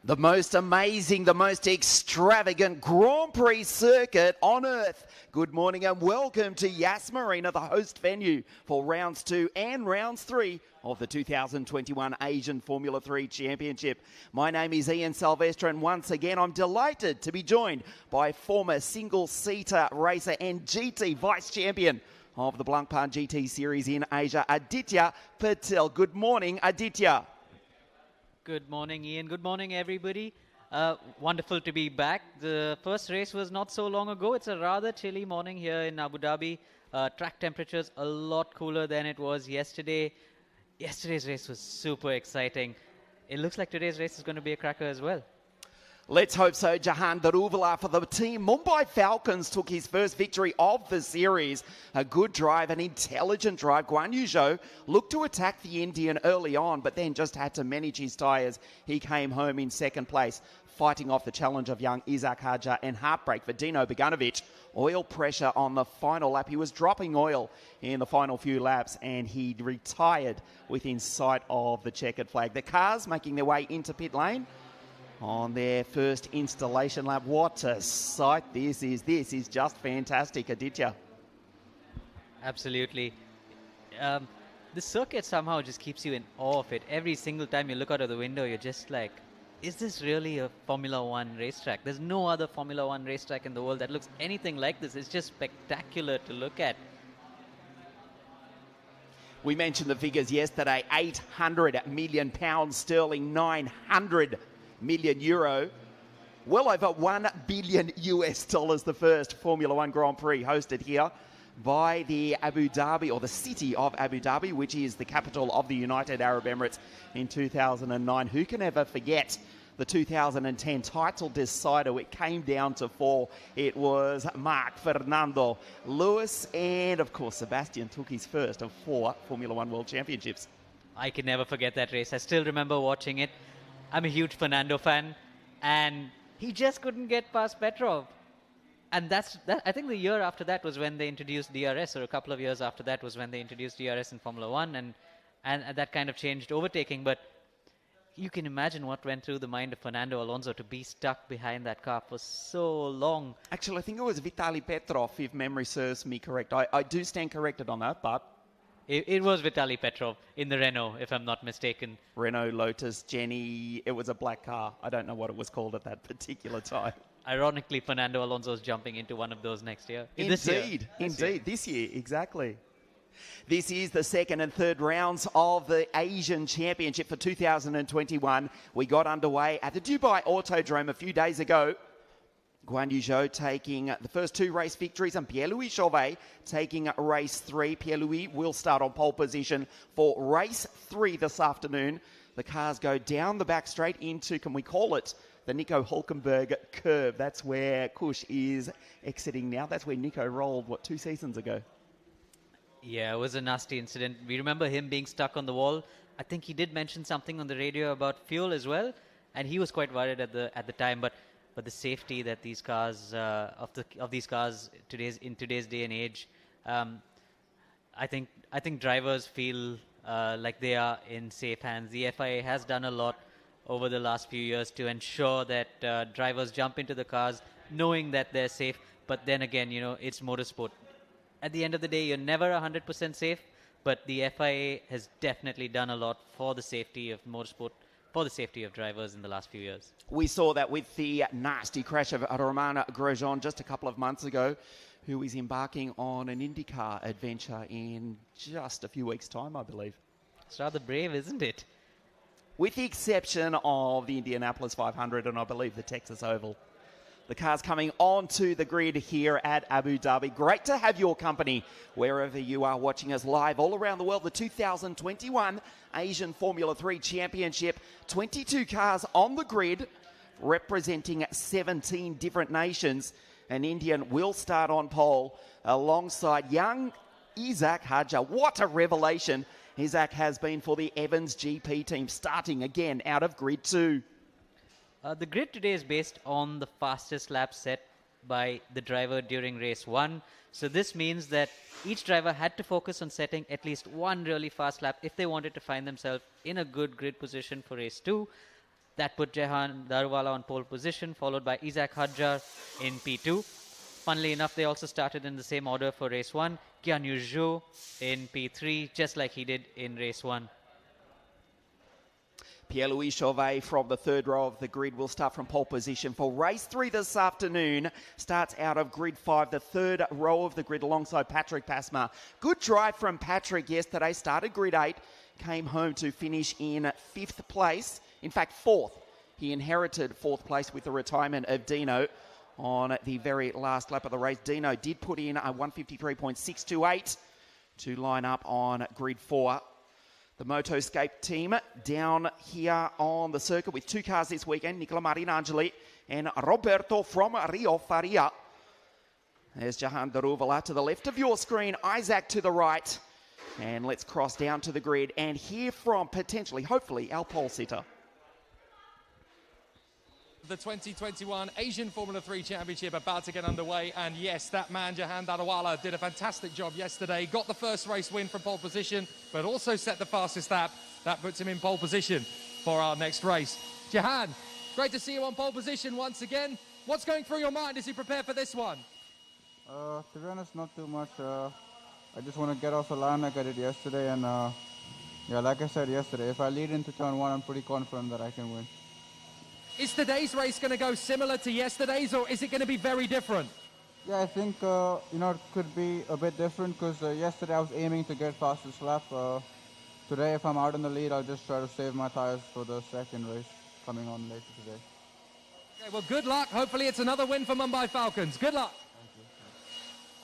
The most amazing, the most extravagant Grand Prix circuit on earth. Good morning and welcome to Yas Marina, the host venue for rounds 2 and rounds 3 of the 2021 Asian Formula 3 Championship. My name is Ian Silvestre, and once again I'm delighted to be joined by former single-seater racer and GT vice champion of the Blancpain GT Series in Asia, Aditya Patel. Good morning, Aditya. Good morning, Ian. Good morning, everybody. Wonderful to be back. The first race was not so long ago. It's a rather chilly morning here in Abu Dhabi. Track temperatures a lot cooler than it was yesterday. Yesterday's race was super exciting. It looks like today's race is going to be a cracker as well. Let's hope so. Jahan Daruvala for the team Mumbai Falcons took his first victory of the series. A good drive, an intelligent drive. Guan Yu Zhou looked to attack the Indian early on, but then just had to manage his tyres. He came home in second place, fighting off the challenge of young Isaac Hajar, and heartbreak for Dino Beganovic. Oil pressure on the final lap. He was dropping oil in the final few laps, and he retired within sight of the checkered flag. The cars making their way into pit lane on their first installation lap. What a sight this is. This is just fantastic, Aditya. Absolutely. The circuit somehow just keeps you in awe of it. Every single time you look out of the window, you're just like, is this really a Formula One racetrack? There's no other Formula One racetrack in the world that looks anything like this. It's just spectacular to look at. We mentioned the figures yesterday, £800 million sterling, 900 million euro, well over $1 billion US, the first Formula One Grand Prix hosted here by the Abu Dhabi, or the city of Abu Dhabi, which is the capital of the United Arab Emirates in 2009. Who can ever forget the 2010 title decider? It came down to 4. It was Marc Fernando Lewis, and of course Sebastian took his first of 4 Formula One World Championships. I can never forget that race. I still remember watching it. I'm a huge Fernando fan, and he just couldn't get past Petrov. And I think the year after that was when they introduced DRS, or a couple of years after that was when they introduced DRS in Formula One, and that kind of changed overtaking. But you can imagine what went through the mind of Fernando Alonso to be stuck behind that car for so long. Actually, I think it was Vitaly Petrov, if memory serves me correct. I do stand corrected on that, but It was Vitaly Petrov in the Renault, if I'm not mistaken. Renault, Lotus, Jenny, it was a black car. I don't know what it was called at that particular time. Ironically, Fernando Alonso's jumping into one of those next year. Indeed, this year, exactly. This is the second and third rounds of the Asian Championship for 2021. We got underway at the Dubai Autodrome a few days ago. Guan Yu Zhou taking the first 2 race victories, and Pierre-Louis Chauvet taking race 3. Pierre-Louis will start on pole position for race 3 this afternoon. The cars go down the back straight into, can we call it, the Nico Hülkenberg curve. That's where Kush is exiting now. That's where Nico rolled, 2 seasons ago? Yeah, it was a nasty incident. We remember him being stuck on the wall. I think he did mention something on the radio about fuel as well, and he was quite worried at the time. But the safety that these cars of these cars in today's day and age, I think drivers feel like they are in safe hands. The FIA has done a lot over the last few years to ensure that drivers jump into the cars knowing that they're safe. But then again, it's motorsport. At the end of the day, you're never 100% safe. But the FIA has definitely done a lot for the safety of motorsport, for the safety of drivers in the last few years. We saw that with the nasty crash of Romain Grosjean just a couple of months ago, who is embarking on an IndyCar adventure in just a few weeks' time, I believe. It's rather brave, isn't it? With the exception of the Indianapolis 500 and I believe the Texas Oval. The cars coming onto the grid here at Abu Dhabi. Great to have your company wherever you are watching us live all around the world. The 2021 Asian Formula 3 Championship. 22 cars on the grid representing 17 different nations. An Indian will start on pole alongside young Isaac Hajar. What a revelation Isaac has been for the Evans GP team, starting again out of grid 2. The grid today is based on the fastest lap set by the driver during race 1. So this means that each driver had to focus on setting at least one really fast lap if they wanted to find themselves in a good grid position for race 2. That put Jehan Daruvala on pole position, followed by Isaac Hadjar in P2. Funnily enough, they also started in the same order for race 1. Guan Yu Zhou in P3, just like he did in race 1. Pierre-Louis Chauvet from the third row of the grid will start from pole position for race 3 this afternoon. Starts out of grid 5, the third row of the grid alongside Patrick Pasma. Good drive from Patrick yesterday. Started grid 8, came home to finish in 5th place. In fact, 4th. He inherited 4th place with the retirement of Dino on the very last lap of the race. Dino did put in a 153.628 to line up on grid 4. The Motoscape team down here on the circuit with 2 cars this weekend, Nicola Marinangeli and Roberto from Rio Faria. There's Jehan Daruvala to the left of your screen, Isaac to the right. And let's cross down to the grid and hear from potentially, hopefully, our pole sitter. The 2021 Asian Formula 3 Championship about to get underway, and yes, that man Jehan Daruvala did a fantastic job yesterday, got the first race win from pole position, but also set the fastest lap. That puts him in pole position for our next race. Jehan, great to see you on pole position once again. What's going through your mind as you prepare for this one? To be honest, not too much. I just want to get off the line like I did yesterday, and yeah, like I said yesterday, if I lead into turn 1, I'm pretty confident that I can win. Is today's race going to go similar to yesterday's, or is it going to be very different? Yeah, I think, it could be a bit different because yesterday I was aiming to get fastest lap. Today, if I'm out in the lead, I'll just try to save my tires for the second race coming on later today. Okay, well, good luck. Hopefully it's another win for Mumbai Falcons. Good luck.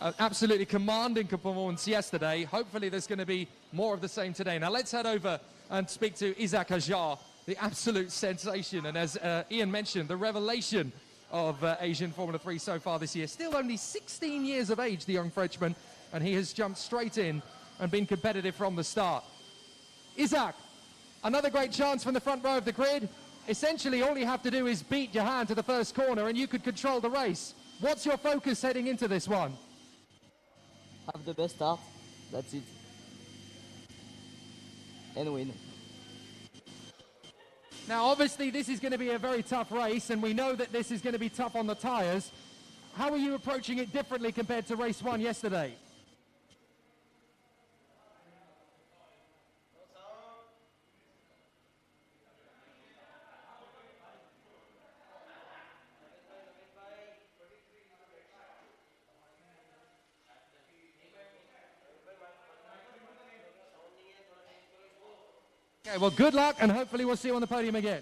Thank you. Absolutely commanding performance yesterday. Hopefully there's going to be more of the same today. Now let's head over and speak to Isaac Hadjar, the absolute sensation, and as Ian mentioned, the revelation of Asian Formula 3 so far this year. Still only 16 years of age, the young Frenchman, and he has jumped straight in and been competitive from the start. Isaac, another great chance from the front row of the grid. Essentially, all you have to do is beat Jehan to the first corner and you could control the race. What's your focus heading into this one? Have the best start, that's it. And win. Now, obviously, this is going to be a very tough race, and we know that this is going to be tough on the tyres. How are you approaching it differently compared to race 1 yesterday? Okay, well, good luck, and hopefully we'll see you on the podium again.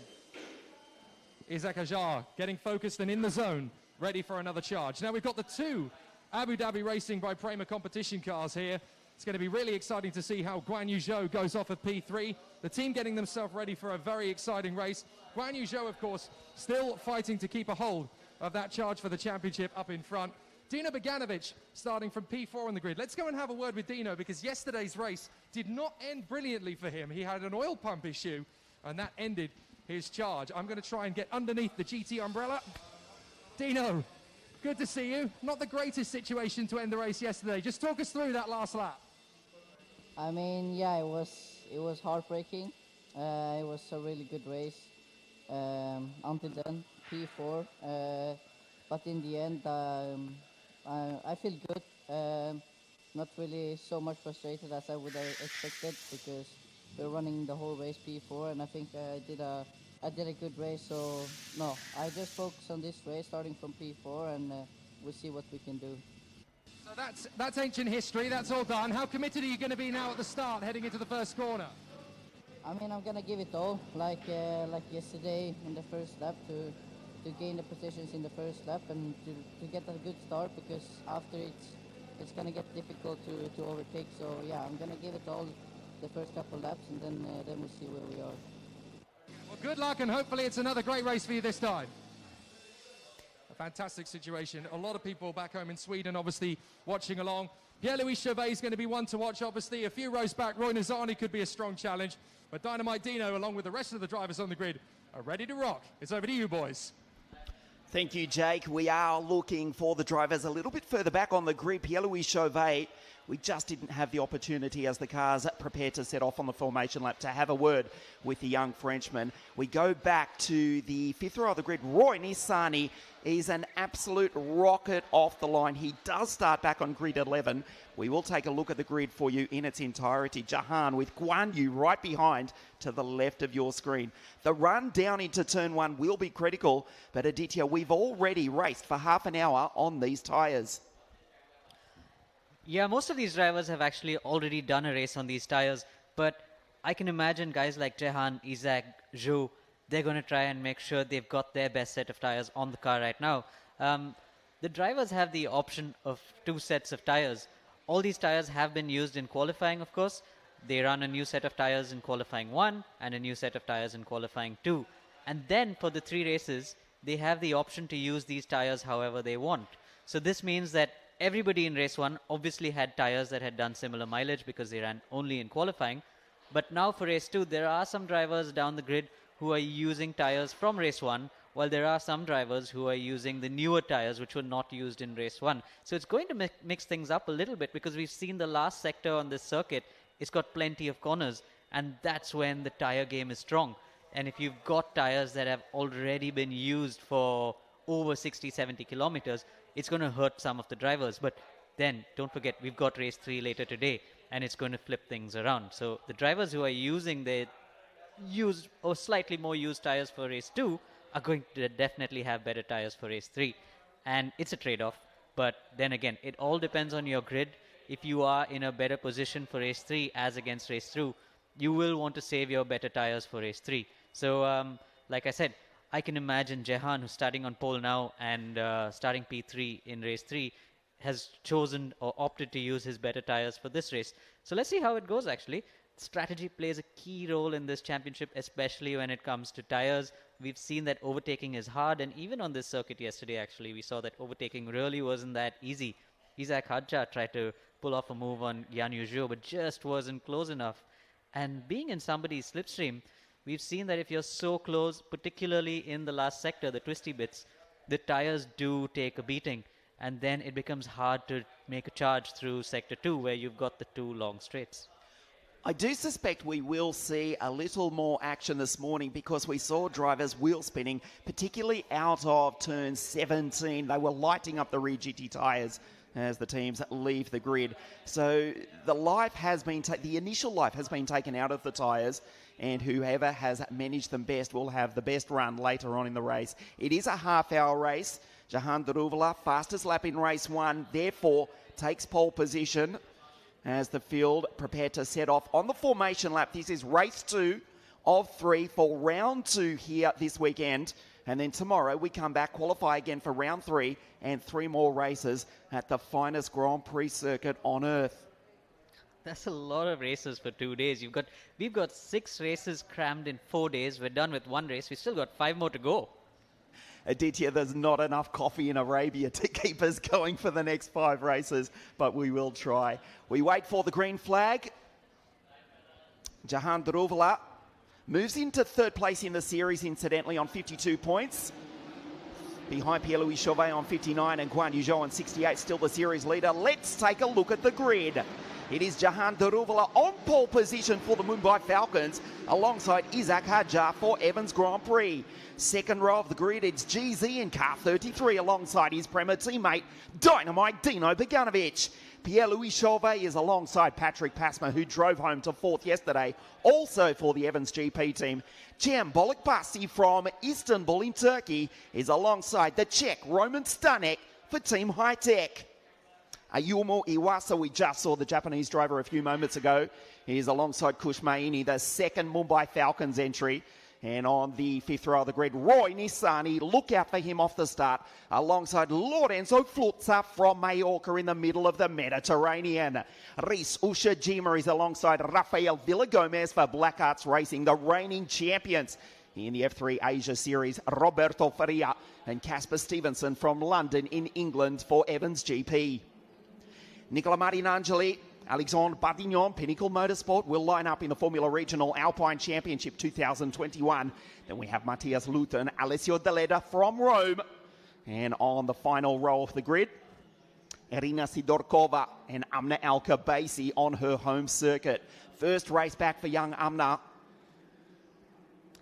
Isaac Hadjar getting focused and in the zone, ready for another charge. Now we've got the 2 Abu Dhabi Racing by Prema competition cars here. It's going to be really exciting to see how Guan Yu Zhou goes off of P3. The team getting themselves ready for a very exciting race. Guan Yu Zhou, of course, still fighting to keep a hold of that charge for the championship up in front. Dino Beganovic starting from P4 on the grid. Let's go and have a word with Dino, because yesterday's race did not end brilliantly for him. He had an oil pump issue, and that ended his charge. I'm going to try and get underneath the GT umbrella. Dino, good to see you. Not the greatest situation to end the race yesterday. Just talk us through that last lap. I mean, yeah, it was heartbreaking. It was a really good race until then, P4. But in the end, I feel good. Not really so much frustrated as I would have expected, because we're running the whole race P4, and I think I did a good race. So no, I just focus on this race starting from P4, and we'll see what we can do. So that's ancient history. That's all done. How committed are you going to be now at the start, heading into the first corner? I mean, I'm gonna give it all, like yesterday in the first lap, to gain the positions in the first lap and to get a good start, because after it's gonna get difficult to overtake. So yeah, I'm gonna give it all the first couple laps, and then we'll see where we are. Well, good luck, and hopefully it's another great race for you this time. A fantastic situation. A lot of people back home in Sweden obviously watching along. Pierre-Louis Chauvet is going to be one to watch, obviously. A few rows back, Roy Nazani could be a strong challenge. But Dynamite Dino, along with the rest of the drivers on the grid, are ready to rock. It's over to you, boys. Thank you, Jake. We are looking for the drivers a little bit further back on the grid. Pierre-Louis Chauvet, we just didn't have the opportunity as the cars prepare to set off on the formation lap to have a word with the young Frenchman. We go back to the fifth row of the grid. Roy Nissany is an absolute rocket off the line. He does start back on grid 11. We will take a look at the grid for you in its entirety. Jahan with Guan Yu right behind to the left of your screen. The run down into turn one will be critical, but Aditya, we've already raced for half an hour on these tyres. Yeah, most of these drivers have actually already done a race on these tires, but I can imagine guys like Jehan, Isaac, Zhou, they're going to try and make sure they've got their best set of tires on the car right now. The drivers have the option of 2 sets of tires. All these tires have been used in qualifying, of course. They run a new set of tires in qualifying 1 and a new set of tires in qualifying 2. And then for the 3 races, they have the option to use these tires however they want. So this means that everybody in race 1 obviously had tires that had done similar mileage because they ran only in qualifying. But now for race 2, there are some drivers down the grid who are using tires from race 1, while there are some drivers who are using the newer tires which were not used in race 1. So it's going to mix things up a little bit because we've seen the last sector on this circuit, it's got plenty of corners, and that's when the tire game is strong. And if you've got tires that have already been used for over 60, 70 kilometers, it's going to hurt some of the drivers. But then don't forget, we've got race 3 later today, and it's going to flip things around. So the drivers who are using their used or slightly more used tires for race 2 are going to definitely have better tires for race 3. And it's a trade-off. But then again, it all depends on your grid. If you are in a better position for race 3 as against race 2, you will want to save your better tires for race 3. So, like I said, I can imagine Jehan, who's starting on pole now and starting P3 in race 3, has chosen or opted to use his better tires for this race. So let's see how it goes, actually. Strategy plays a key role in this championship, especially when it comes to tires. We've seen that overtaking is hard, and even on this circuit yesterday, actually, we saw that overtaking really wasn't that easy. Isaac Hadja tried to pull off a move on Yan Yuzhou, but just wasn't close enough. And being in somebody's slipstream, we've seen that if you're so close, particularly in the last sector, the twisty bits, the tires do take a beating. And then it becomes hard to make a charge through sector 2, where you've got the 2 long straights. I do suspect we will see a little more action this morning because we saw drivers wheel spinning, particularly out of turn 17. They were lighting up the rear GT tyres as the teams leave the grid. So the life has been the initial life has been taken out of the tyres, and whoever has managed them best will have the best run later on in the race. It is a half-hour race. Jahan Daruvala, fastest lap in race 1, therefore takes pole position as the field prepare to set off on the formation lap. This is race 2 of 3 for round 2 here this weekend. And then tomorrow we come back, qualify again for round 3 and 3 more races at the finest Grand Prix circuit on earth. That's a lot of races for 2 days. We've got 6 races crammed in 4 days. We're done with 1 race. We still got 5 more to go. Aditya, there's not enough coffee in Arabia to keep us going for the next 5 races, but we will try. We wait for the green flag. Jahan Daruvala moves into 3rd place in the series, incidentally, on 52 points. Behind Pierre-Louis Chauvet on 59 and Guan Yu on 68, still the series leader. Let's take a look at the grid. It is Jahan Daruvala on pole position for the Mumbai Falcons, alongside Isaac Hadja for Evans Grand Prix. 2nd row of the grid, it's GZ in car 33 alongside his Prema teammate, Dynamite Dino Beganovic. Pierre-Louis Chauvet is alongside Patrick Pasma, who drove home to 4th yesterday, also for the Evans GP team. Cem Bolikbasi from Istanbul in Turkey is alongside the Czech Roman Stanek for Team High Tech. Ayumu Iwasa, we just saw the Japanese driver a few moments ago. He is alongside Kush Maini, the 2nd Mumbai Falcons entry. And on the 5th row of the grid, Roy Nissany, look out for him off the start, alongside Lorenzo Flutza from Mallorca in the middle of the Mediterranean. Rhys Ushajima is alongside Rafael Villagomez for Black Arts Racing, the reigning champions in the F3 Asia Series. Roberto Faria and Casper Stevenson from London in England for Evans GP. Nicola Marinangeli, Alexandre Badignon, Pinnacle Motorsport will line up in the Formula Regional Alpine Championship 2021. Then we have Matthias Luth and Alessio Deleda from Rome. And on the final row of the grid, Irina Sidorkova and Amna Al-Khabaisi on her home circuit. First race back for young Amna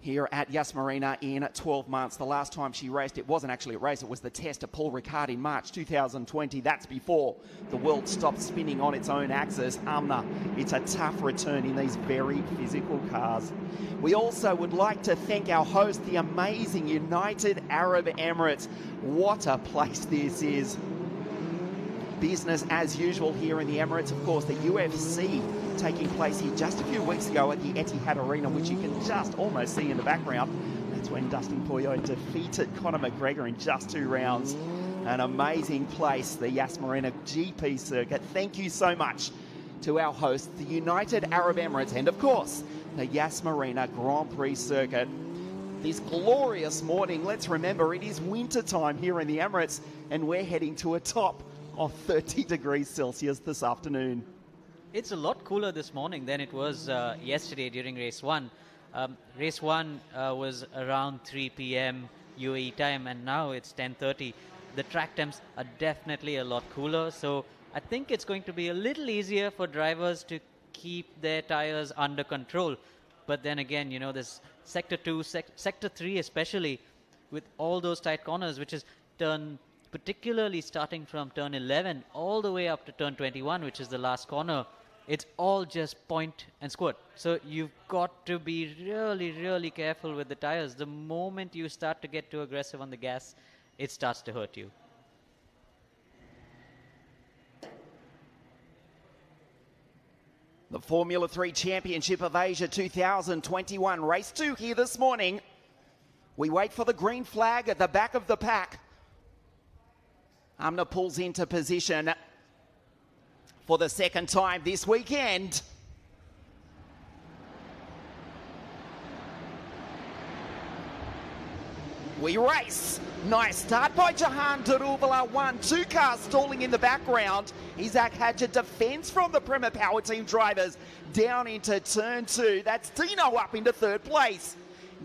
here at Yas Marina in 12 months. The last time she raced, it wasn't actually a race, it was the test at Paul Ricard in March 2020. That's before the world stopped spinning on its own axis. Amna, it's a tough return in these very physical cars. We also would like to thank our host, the amazing United Arab Emirates. What a place this is. Business as usual here in the Emirates. Of course, the UFC taking place here just a few weeks ago at the Etihad Arena, which you can just almost see in the background. That's when Dustin Poirier defeated Conor McGregor in just 2 rounds. An amazing place, the Yas Marina GP circuit. Thank you so much to our hosts, the United Arab Emirates, and of course, the Yas Marina Grand Prix circuit. This glorious morning, let's remember it is winter time here in the Emirates, and we're heading to a top of 30 degrees Celsius this afternoon. It's a lot cooler this morning than it was yesterday during race 1. Race 1 was around 3 p.m. UAE time, and now it's 10:30. The track temps are definitely a lot cooler, so I think it's going to be a little easier for drivers to keep their tires under control. But then again, you know, there's Sector 2, Sector 3 especially, with all those tight corners, which is particularly starting from turn 11 all the way up to turn 21, which is the last corner. It's all just point and squirt. So you've got to be really, really careful with the tires. The moment you start to get too aggressive on the gas, it starts to hurt you. The Formula 3 Championship of Asia 2021, race 2 here this morning. We wait for the green flag at the back of the pack. Amna pulls into position for the second time this weekend. We race. Nice start by Jahan Daruvala. 1-2 cars stalling in the background. Isaac Hadja defends from the Prema Power Team drivers down into turn 2. That's Dino up into 3rd place.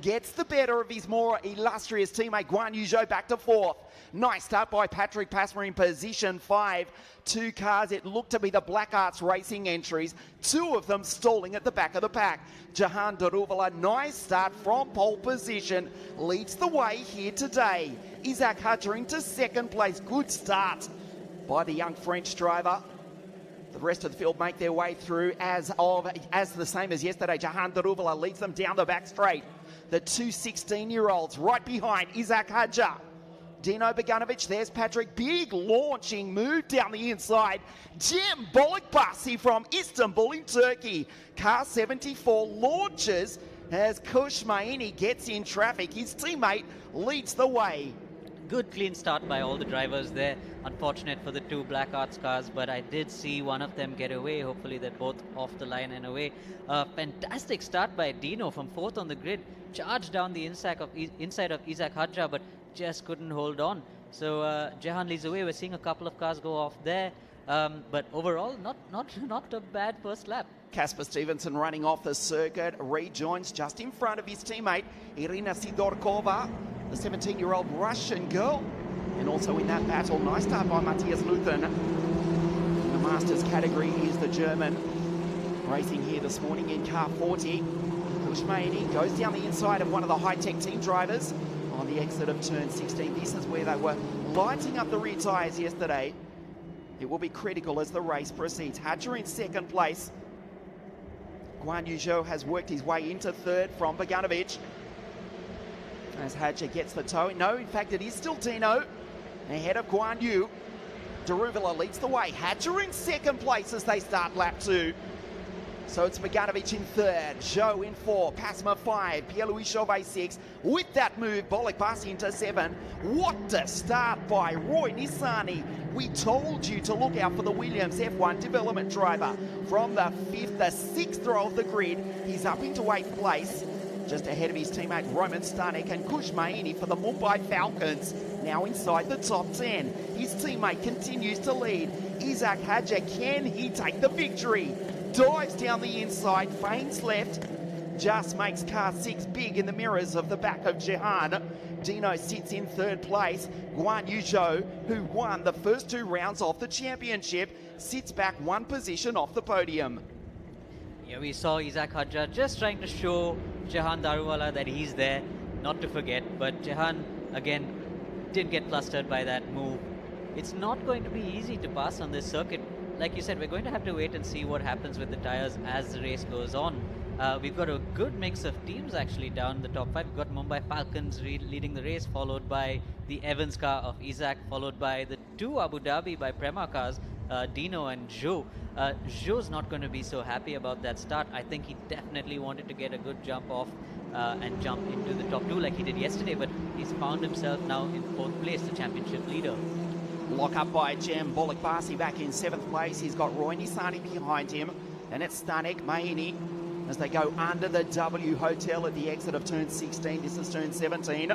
Gets the better of his more illustrious teammate Guan Yu Zhou back to 4th. Nice start by Patrick Passmer in position 5. 2 cars, it looked to be the Black Arts Racing entries. 2 of them stalling at the back of the pack. Jahan Daruvala, nice start from pole position. Leads the way here today. Isaac Hadja into 2nd place. Good start by the young French driver. The rest of the field make their way through as the same as yesterday. Jahan Daruvala leads them down the back straight. The 2 16-year-olds right behind Isaac Hadja. Dino Beganovic, there's Patrick. Big launching move down the inside. Cem Bolakbasi from Istanbul in Turkey. Car 74 launches as Kushmaini gets in traffic. His teammate leads the way. Good clean start by all the drivers there. Unfortunate for the 2 Black Arts cars, but I did see one of them get away. Hopefully they're both off the line and away. Fantastic start by Dino from 4th on the grid. Charged down the inside of Isaac Hadja, but just couldn't hold on. So Jahan leads away. We're seeing a couple of cars go off there. But overall, not a bad first lap. Casper Stevenson running off the circuit, rejoins just in front of his teammate, Irina Sidorkova, the 17-year-old Russian girl. And also in that battle, nice start by Matthias Luthen. In the Masters category is the German, racing here this morning in car 40. Kushmaini goes down the inside of one of the high-tech team drivers on the exit of turn 16. This is where they were lighting up the rear tyres yesterday. It will be critical as the race proceeds. Hadja in 2nd place. Guan Yu Zhou has worked his way into 3rd from Beganovic. As Hadja gets the toe. No, in fact, it is still Dino ahead of Guan Yu. Daruvala leads the way. Hadja in 2nd place as they start lap 2. So it's Beganovic in 3rd, Zhou in 4, Passmer 5, Pierre-Louis Chauvet 6. With that move, Bolakbasi into 7. What a start by Roy Nissani. We told you to look out for the Williams F1 development driver. From the 5th, the 6th row of the grid, he's up into 8th place. Just ahead of his teammate Roman Stanek and Kushmaini for the Mumbai Falcons. Now inside the top 10. His teammate continues to lead. Isaac Hadja, can he take the victory? Dives down the inside, feigns left, just makes car 6 big in the mirrors of the back of Jahan. Dino sits in third place. Guan Yu Zhou, who won the first 2 rounds of the championship, sits back 1 position off the podium. Yeah, we saw Isaac Hadja just trying to show Jahan Daruwala that he's there, not to forget. But Jahan, again, didn't get flustered by that move. It's not going to be easy to pass on this circuit. Like you said, we're going to have to wait and see what happens with the tires as the race goes on. We've got a good mix of teams actually down the top 5. We've got Mumbai Falcons leading the race, followed by the Evans car of Isaac, followed by the 2 Abu Dhabi by Prema cars, Dino and Zhou. Zhou's not going to be so happy about that start. I think he definitely wanted to get a good jump off and jump into the top 2 like he did yesterday, but he's found himself now in 4th place, the championship leader. Lock up by Jem Bolak-Basi back in 7th place. He's got Roy Nisani behind him, and it's Stanek Maini as they go under the W Hotel at the exit of turn 16. This is turn 17.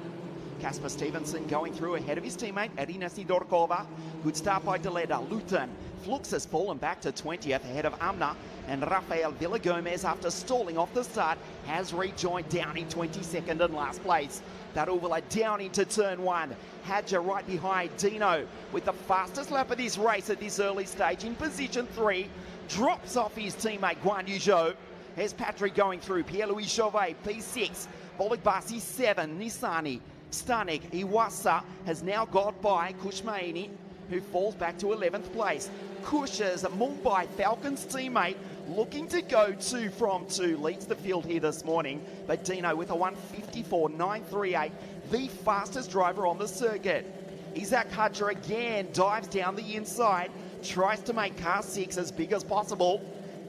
Casper Stevenson going through ahead of his teammate Edina Sidorkova. Good start by Deleda. Luton. Flux has fallen back to 20th ahead of Amna, and Rafael Villagomez, after stalling off the start, has rejoined down in 22nd and last place. Daruwala down into turn 1. Hadja right behind Dino with the fastest lap of this race at this early stage in position 3. Drops off his teammate Guan Yu Zhou. Here's Patrick going through. Pierre-Louis Chauvet, P6. Bolak-Basi 7. Nisani. Stanek Iwasa has now got by Kushmaini, who falls back to 11th place. Kush's Mumbai Falcons teammate looking to go 2 from 2, leads the field here this morning, but Dino with a 1:54.938, the fastest driver on the circuit. Isaac Hadja again dives down the inside, tries to make car 6 as big as possible.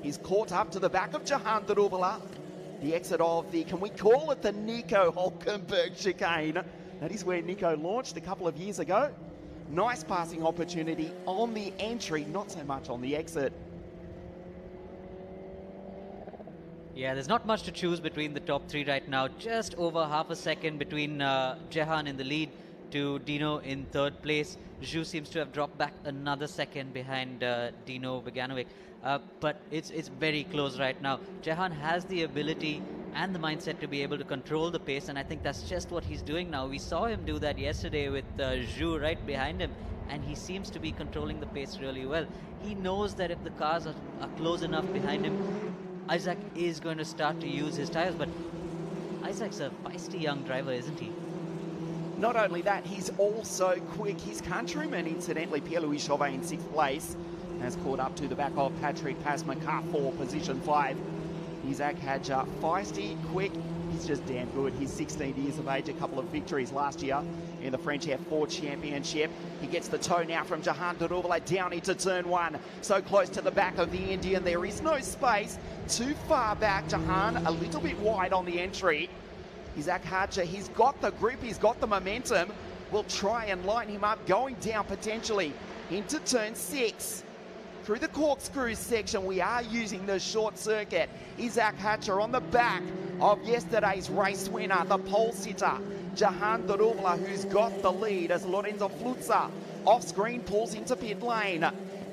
He's caught up to the back of Jahan Daruwala. The exit of the, can we call it the Nico Hulkenberg chicane? That is where Nico launched a couple of years ago. Nice passing opportunity on the entry, not so much on the exit. Yeah, there's not much to choose between the top 3 right now. Just over half a second between Jahan in the lead to Dino in 3rd place. Zhu seems to have dropped back another second behind Dino Beganovic. But it's very close right now. Jahan has the ability and the mindset to be able to control the pace, and I think that's just what he's doing now. We saw him do that yesterday with Zhu right behind him, and he seems to be controlling the pace really well. He knows that if the cars are close enough behind him, Isaac is going to start to use his tires, but Isaac's a feisty young driver, isn't he? Not only that, he's also quick. His countryman, incidentally, Pierre-Louis Chauvet in 6th place, has caught up to the back of Patrick Pasman, car 4, position 5. Isaac Hadja, feisty, quick. He's just damn good. He's 16 years of age, a couple of victories last year in the French F4 Championship. He gets the toe now from Jahan Daruwala down into turn 1. So close to the back of the Indian, there is no space. Too far back, Jahan a little bit wide on the entry. Isaac Hadja, he's got the grip, he's got the momentum. We'll try and line him up, going down potentially into turn 6. Through the corkscrew section, we are using the short circuit. Isaac Hadja on the back of yesterday's race winner, the pole sitter, Jahan Daruwala, who's got the lead as Lorenzo Flutza off screen pulls into pit lane.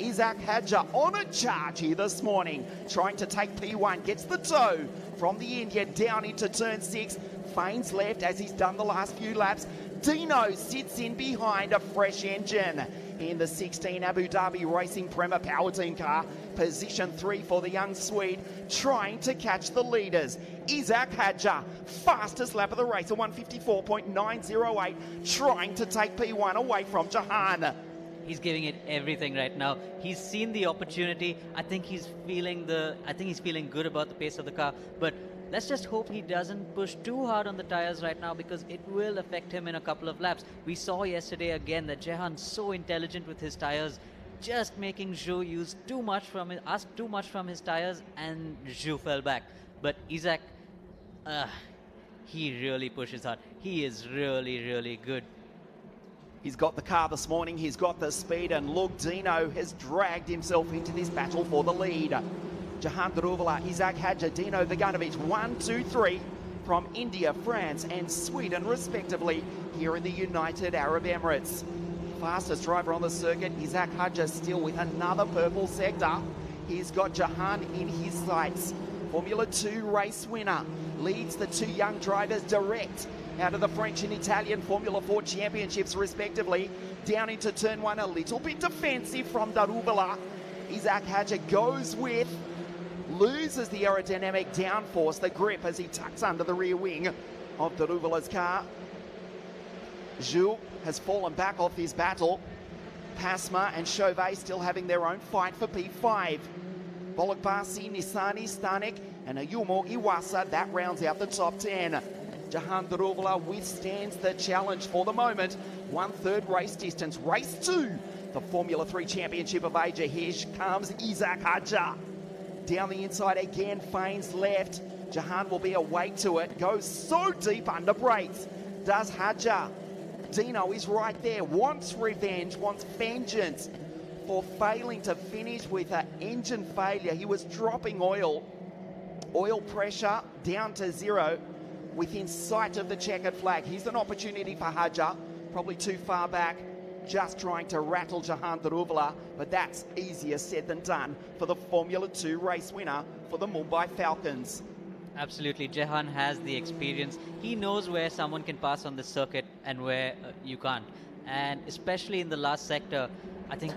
Isaac Hadja on a charge here this morning, trying to take P1, gets the toe from the Indian down into turn 6, feigns left as he's done the last few laps. Dino sits in behind a fresh engine in the 16 Abu Dhabi Racing Prema Power Team car. Position 3 for the young Swede, trying to catch the leaders. Isaac Hadja, fastest lap of the race, a 1:54.908, trying to take P1 away from Jahan. He's giving it everything right now. He's seen the opportunity. I think he's feeling good about the pace of the car, but let's just hope he doesn't push too hard on the tires right now, because it will affect him in a couple of laps. We saw yesterday again that Jahan's so intelligent with his tires, just making Zhou use ask too much from his tires, and Zhou fell back. But Isaac, he really pushes hard. He is really, really good. He's got the car this morning, he's got the speed, and look, Dino has dragged himself into this battle for the lead. Jahan Daruwala, Isaac Hadja, Dino Beganovic, 1, 2, 3 from India, France and Sweden respectively here in the United Arab Emirates. Fastest driver on the circuit, Isaac Hadja, still with another purple sector. He's got Jahan in his sights. Formula 2 race winner, leads the 2 young drivers direct out of the French and Italian Formula 4 championships respectively. Down into turn one, a little bit defensive from Daruvala. Isaac Hadja goes with, loses the aerodynamic downforce, the grip as he tucks under the rear wing of Daruvala's car. Jules has fallen back off his battle. Pasma and Chauvet still having their own fight for P5. Bolokbasi, Nisani, Stanek and Ayumo Iwasa, that rounds out the top 10. Jahan Daruvala withstands the challenge for the moment. 1/3 race distance. Race 2, the Formula 3 Championship of Asia. Here comes Isaac Hadja. Down the inside again, feigns left. Jahan will be awake to it. Goes so deep under brakes. Does Hadja. Dino is right there. Wants revenge, wants vengeance for failing to finish with an engine failure. He was dropping oil. Oil pressure down to 0. Within sight of the checkered flag. Here's an opportunity for Hadja, probably too far back, just trying to rattle Jahan Daruvala, but that's easier said than done for the Formula 2 race winner for the Mumbai Falcons. Absolutely, Jahan has the experience. He knows where someone can pass on the circuit and where you can't. And especially in the last sector, I think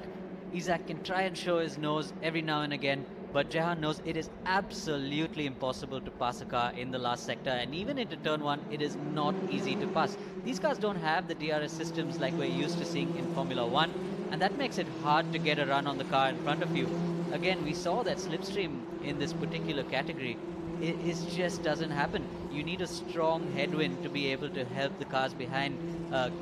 Isaac can try and show his nose every now and again, but Jahan knows it is absolutely impossible to pass a car in the last sector, and even into turn 1, it is not easy to pass. These cars don't have the DRS systems like we're used to seeing in Formula 1, and that makes it hard to get a run on the car in front of you. Again, we saw that slipstream in this particular category. It just doesn't happen. You need a strong headwind to be able to help the cars behind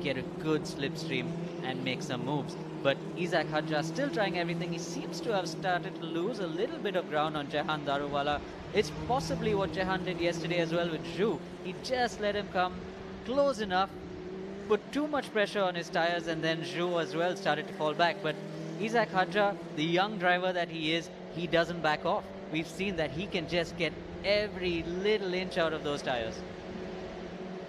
get a good slipstream and make some moves. But Isaac Hadja still trying everything. He seems to have started to lose a little bit of ground on Jahan Daruvala. It's possibly what Jahan did yesterday as well with Zhu. He just let him come close enough, put too much pressure on his tires, and then Zhu as well started to fall back. But Isaac Hadja, the young driver that he is, he doesn't back off. We've seen that he can just get every little inch out of those tires.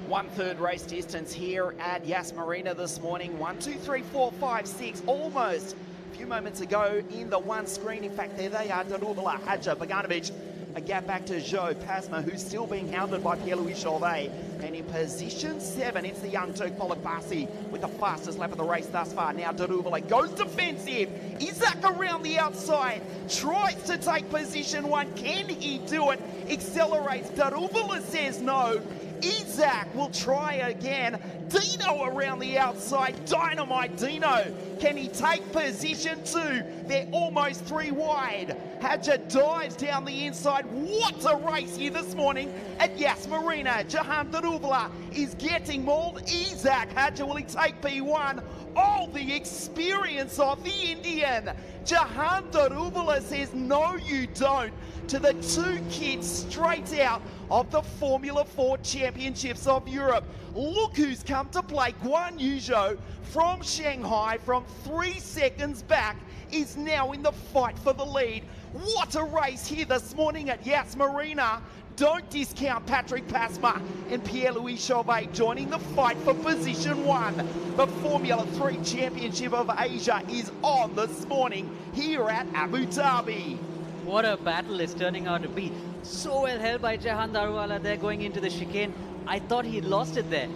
1/3 race distance here at Yas Marina this morning. 1, 2, 3, 4, 5, 6, almost a few moments ago in the one screen. In fact, there they are, Daruvala, Hadja, Bogdanovic. A gap back to Joe Pasma, who's still being hounded by Pierre-Louis Chauvet. And in position 7, it's the young Turk Bolokbasi with the fastest lap of the race thus far. Now Daruvala goes defensive. Isaac around the outside, tries to take position 1. Can he do it? Accelerates. Daruvala says no. Isaac will try again. Dino around the outside. Dynamite Dino. Can he take position 2? They're almost 3 wide. Hadja dives down the inside. What a race here this morning at Yas Marina. Jahan Daruvala is getting mauled. Isaac Hadja, will he take P1? Oh, the experience of the Indian. Jahan Daruvala says, no, you don't, to the 2 kids straight out of the Formula 4 Championships of Europe. Look who's come to play. Guan Yu Zhou from Shanghai, from 3 seconds back, is now in the fight for the lead. What a race here this morning at Yas Marina. Don't discount Patrick Pasma and Pierre-Louis Chauvet joining the fight for position 1. The Formula 3 Championship of Asia is on this morning here at Abu Dhabi. What a battle it's turning out to be. So well held by Jahan Daruvala there going into the chicane. I thought he'd lost it there.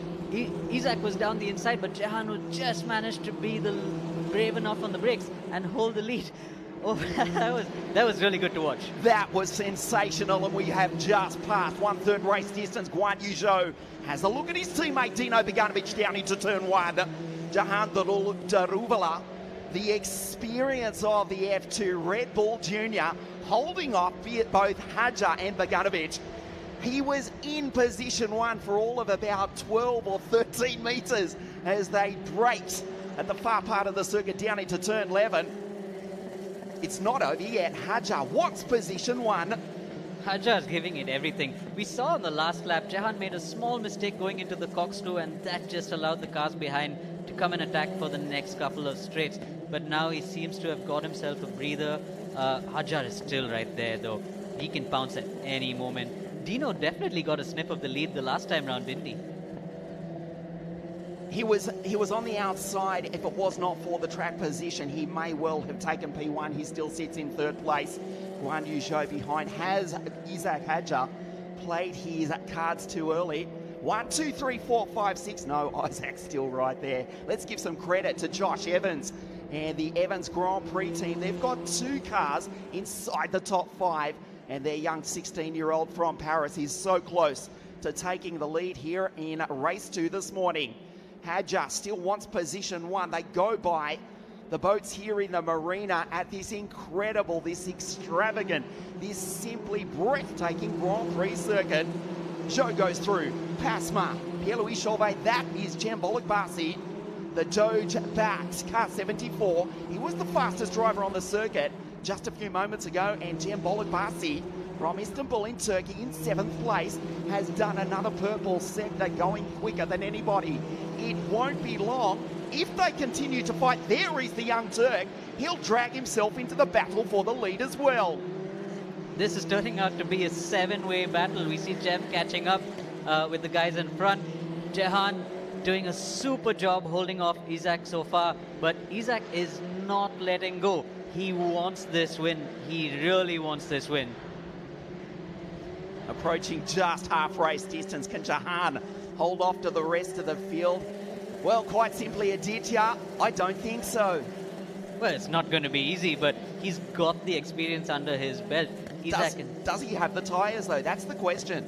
Isaac was down the inside, but Jahan would just managed to be brave enough on the brakes and hold the lead. Oh, that was really good to watch. That was sensational, and we have just passed 1/3 race distance. Guan Yu Zhou has a look at his teammate Dino Bogdanovic down into turn 1. Jahan Daruvala, the experience of the F2 Red Bull Junior, holding off both Hadja and Bogdanovic. He was in position 1 for all of about 12 or 13 metres as they braked at the far part of the circuit down into turn 11. It's not over yet. Hadja wants position 1. Hadja is giving it everything. We saw on the last lap, Jahan made a small mistake going into the corkscrew, and that just allowed the cars behind to come and attack for the next couple of straights. But now he seems to have got himself a breather. Hadja is still right there, though. He can pounce at any moment. Dino definitely got a sniff of the lead the last time round, didn't he? He was on the outside. If it was not for the track position, he may well have taken P1. He still sits in 3rd place. Guan Yu Zhou behind. Has Isaac Hadja played his cards too early? 1, 2, 3, 4, 5, 6. No, Isaac's still right there. Let's give some credit to Josh Evans and the Evans Grand Prix team. They've got 2 cars inside the top 5, and their young 16-year-old from Paris is so close to taking the lead here in race 2 this morning. Hadja still wants position 1. They go by the boats here in the marina at this incredible, this extravagant, this simply breathtaking Grand Prix circuit. Joe goes through. Pasma, Pierre-Louis Chauvet, that is Jambolic Barsi. The Doge backs car 74. He was the fastest driver on the circuit just a few moments ago, and Jambolic Barsi from Istanbul in Turkey in 7th place has done another purple sector, going quicker than anybody. It won't be long. If they continue to fight, there is the young Turk. He'll drag himself into the battle for the lead as well. This is turning out to be a 7-way battle. We see Jem catching up with the guys in front. Jehan doing a super job holding off Isaac so far, but Isaac is not letting go. He wants this win. He really wants this win. Approaching just half race distance. Can Jahan hold off to the rest of the field? Well, quite simply, Aditya, I don't think so. Well, it's not going to be easy, but he's got the experience under his belt. Does he have the tyres, though? That's the question.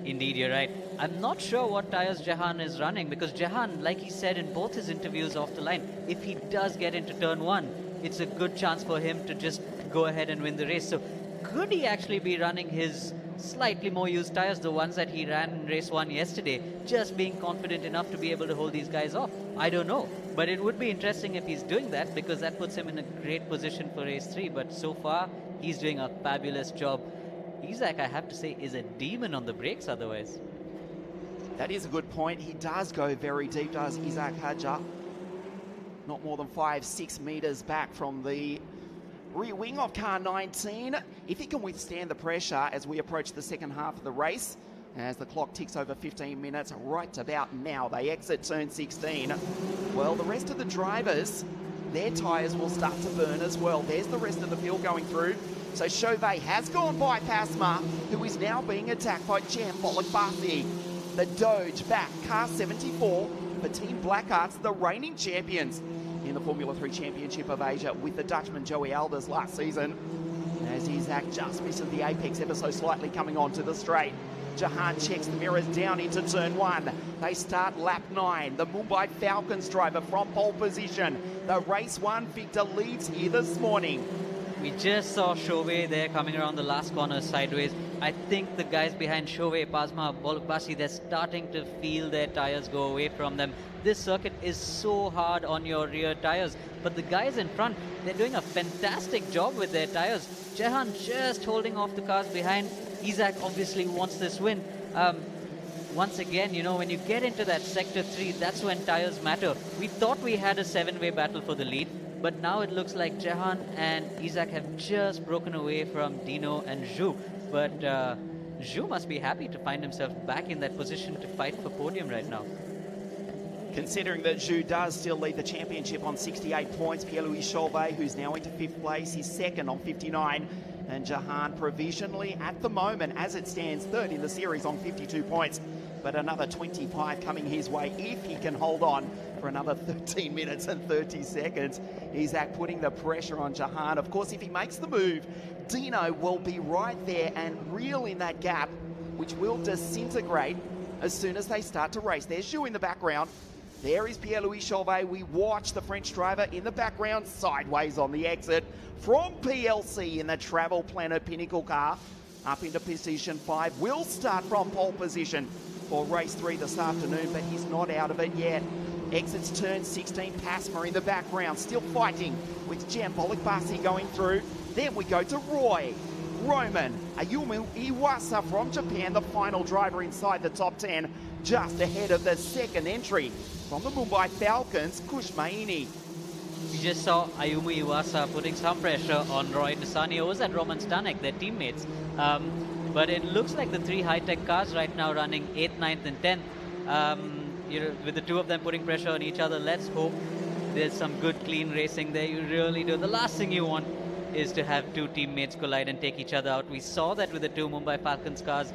Indeed, you're right. I'm not sure what tyres Jahan is running, because Jahan, like he said in both his interviews off the line, if he does get into turn 1, it's a good chance for him to just go ahead and win the race. So could he actually be running his slightly more used tyres, the ones that he ran in race 1 yesterday, just being confident enough to be able to hold these guys off? I don't know. But it would be interesting if he's doing that, because that puts him in a great position for race 3. But so far, he's doing a fabulous job. Isaac, I have to say, is a demon on the brakes otherwise. That is a good point. He does go very deep, does Isaac Hadja. Not more than 5-6 metres back from the rear wing of car 19. If he can withstand the pressure as we approach the second half of the race, as the clock ticks over 15 minutes, right about now, they exit turn 16. Well, the rest of the drivers, their tyres will start to burn as well. There's the rest of the field going through. So Chauvet has gone by Pasma, who is now being attacked by Jambolic Barsi. The Doge back, car 74 for Team Blackhearts, the reigning champions in the Formula 3 Championship of Asia with the Dutchman Joey Alders last season. As Isaac just misses the apex ever so slightly coming onto the straight. Jahan checks the mirrors down into turn 1. They start lap 9. The Mumbai Falcons driver from pole position. The race 1 Victor leads here this morning. We just saw Chauvet there coming around the last corner sideways. I think the guys behind Chauvet, Pasma, Bolukbasi, they're starting to feel their tires go away from them. This circuit is so hard on your rear tires, but the guys in front, they're doing a fantastic job with their tires. Jehan just holding off the cars behind. Isaac obviously wants this win. Once again, you know, when you get into that sector 3, that's when tires matter. We thought we had a 7-way battle for the lead, but now it looks like Jehan and Isaac have just broken away from Dino and Zhu. But Zhu must be happy to find himself back in that position to fight for podium right now. Considering that Zhu does still lead the championship on 68 points, Pierre-Louis Chauvet, who's now into 5th place, he's second on 59. And Jahan provisionally at the moment, as it stands, third in the series on 52 points. But another 25 coming his way if he can hold on for another 13 minutes and 30 seconds. Isaac putting the pressure on Jahan. Of course, if he makes the move, Dino will be right there and reel in that gap, which will disintegrate as soon as they start to race. There's Zhu in the background. There is Pierre-Louis Chauvet. We watch the French driver in the background sideways on the exit from PLC in the Travel Planner Pinnacle car up into position 5. Will start from pole position for race 3 this afternoon, but he's not out of it yet. Exits turn 16. Pasma in the background, still fighting with Jambolic Barsi going through. Then we go to Roy. Roman Ayumu Iwasa from Japan, the final driver inside the top 10, just ahead of the second entry from the Mumbai Falcons, Kush Maini. We just saw Ayumu Iwasa putting some pressure on Roy Nissanio and Roman Stanek, their teammates. But it looks like the 3 high-tech cars right now running 8th, 9th and 10th. You know, with the 2 of them putting pressure on each other, let's hope there's some good clean racing there. You really do. The last thing you want is to have two teammates collide and take each other out. We saw that with the two Mumbai Falcons cars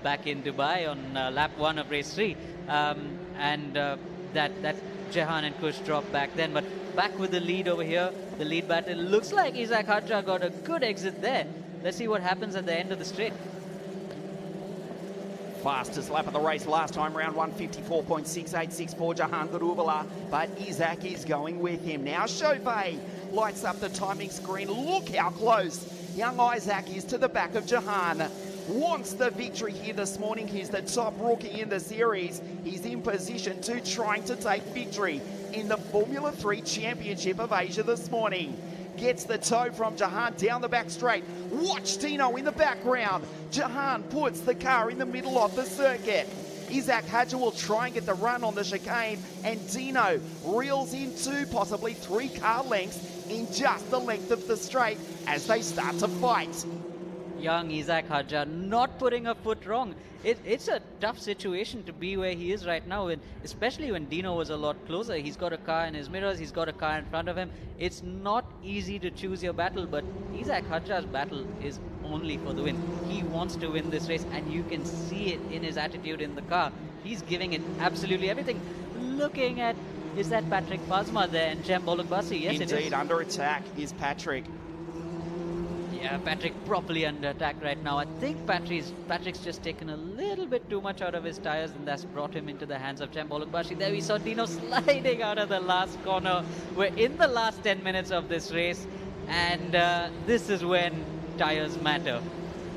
back in Dubai on lap 1 of race 3. That Jehan and Kush dropped back then. But back with the lead over here, the lead battle. Looks like Isaac Hadja got a good exit there. Let's see what happens at the end of the straight. Fastest lap of the race last time round, 154.686 for Jahan Daruvala, but Isaac is going with him. Now Chauvet lights up the timing screen. Look how close young Isaac is to the back of Jahan. Wants the victory here this morning. He's the top rookie in the series. He's in position to trying to take victory in the Formula 3 Championship of Asia this morning. Gets the toe from Jahan down the back straight. Watch Dino in the background. Jahan puts the car in the middle of the circuit. Isaac Hadja will try and get the run on the chicane, and Dino reels in 2, possibly 3 car lengths in just the length of the straight as they start to fight. Young Isaac Hadja not putting a foot wrong. It's a tough situation to be where he is right now, and especially when Dino was a lot closer. He's got a car in his mirrors, he's got a car in front of him. It's not easy to choose your battle, but Isaac Hadja's battle is only for the win. He wants to win this race, and you can see it in his attitude in the car. He's giving it absolutely everything. Looking at, is that Patrick Pasma there and Jem Bologbasi? Yes, Indeed, it is. under attack is Patrick. Yeah, Patrick properly under attack right now. I think Patrick's just taken a little bit too much out of his tires, and that's brought him into the hands of Jem Bologbasi. There we saw Dino sliding out of the last corner. We're in the last 10 minutes of this race, and this is when tires matter.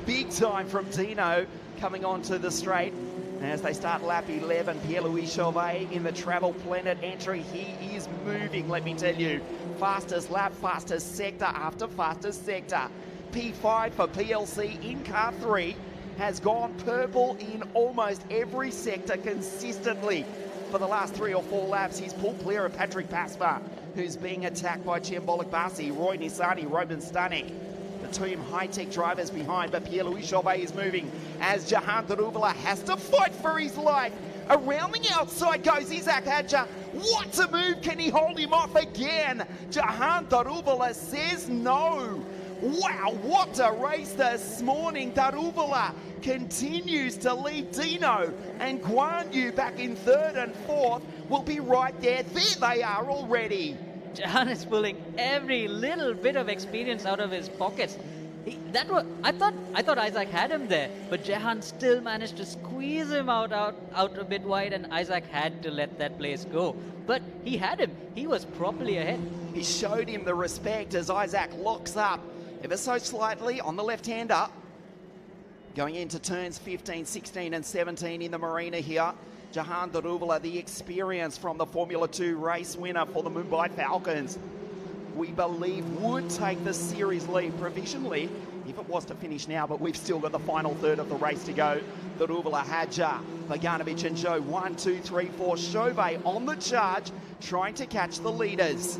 Big time from Dino coming onto the straight. As they start lap 11, Pierre-Louis Chauvet in the Travel Planet entry. He is moving, let me tell you. Fastest lap, fastest sector after fastest sector. P5 for PLC in car 3 has gone purple in almost every sector consistently. For the last 3 or 4 laps, he's pulled clear of Patrick Pasma, who's being attacked by Jem Bologbasi, Roy Nisani, Robin Stanek. The team high-tech drivers behind, but Pierre-Louis Chauvet is moving as Jahan Daruvala has to fight for his life. Around the outside goes Isaac Hadja. What a move! Can he hold him off again? Jahan Daruvala says no. Wow, what a race this morning. Daruvala continues to lead Dino, and Guan Yu back in 3rd and 4th will be right there. There they are already. Jahan is pulling every little bit of experience out of his pockets. I thought Isaac had him there, but Jahan still managed to squeeze him out a bit wide, and Isaac had to let that place go. But he had him. He was properly ahead. He showed him the respect as Isaac locks up ever so slightly on the left-hander. Going into turns 15, 16 and 17 in the marina here. Jahan Daruvala, the experience from the Formula 2 race winner for the Mumbai Falcons, we believe would take the series lead provisionally if it was to finish now, but we've still got the final third of the race to go. Daruvala, Hadja, Bogdanovic and Joe, 1, 2, 3, 4. Chauvet on the charge, trying to catch the leaders.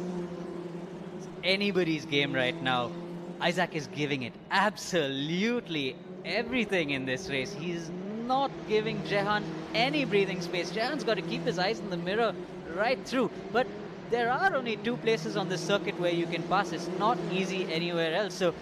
Anybody's game right now. Isaac is giving it absolutely everything in this race. He's not giving Jahan any breathing space. Jahan's got to keep his eyes in the mirror right through. But there are only 2 places on this circuit where you can pass. It's not easy anywhere else. So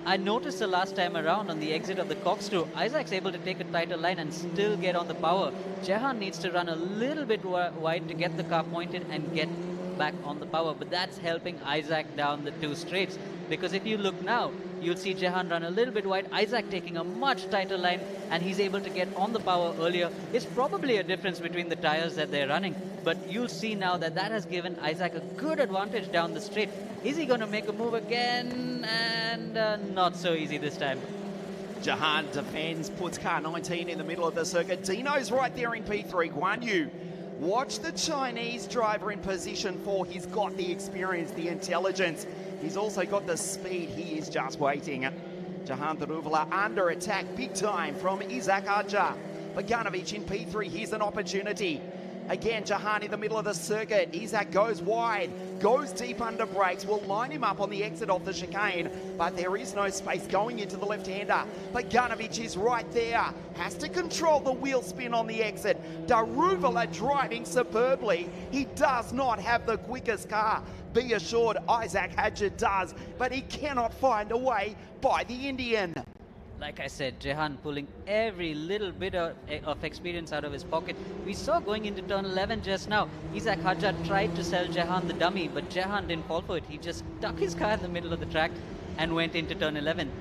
I noticed the last time around on the exit of the corkscrew, Isaac's able to take a tighter line and still get on the power. Jahan needs to run a little bit wide to get the car pointed and get back on the power. But that's helping Isaac down the 2 straights. Because if you look now, you'll see Jahan run a little bit wide, Isaac taking a much tighter line, and he's able to get on the power earlier. It's probably a difference between the tires that they're running, but you'll see now that that has given Isaac a good advantage down the straight. Is he going to make a move again? And not so easy this time. Jahan defends, puts car 19 in the middle of the circuit. Dino's right there in P3. Guan Yu, watch the Chinese driver in position 4. He's got the experience, the intelligence. He's also got the speed. He is just waiting. Jahan Daruvala under attack big time from Isaac Hadja. Bogdanovic in P3. Here's an opportunity. Again, Jahan in the middle of the circuit. Isaac goes wide. goes deep under brakes, will line him up on the exit off the chicane, but there is no space going into the left-hander. Bogdanovic is right there, has to control the wheel spin on the exit. Daruvala driving superbly. He does not have the quickest car. Be assured Isaac Hadja does, but he cannot find a way by the Indian. Like I said, Jehan pulling every little bit of experience out of his pocket. We saw going into turn 11 just now, Isaac Hadja tried to sell Jehan the dummy, but Jehan didn't fall for it. He just stuck his car in the middle of the track and went into turn 11.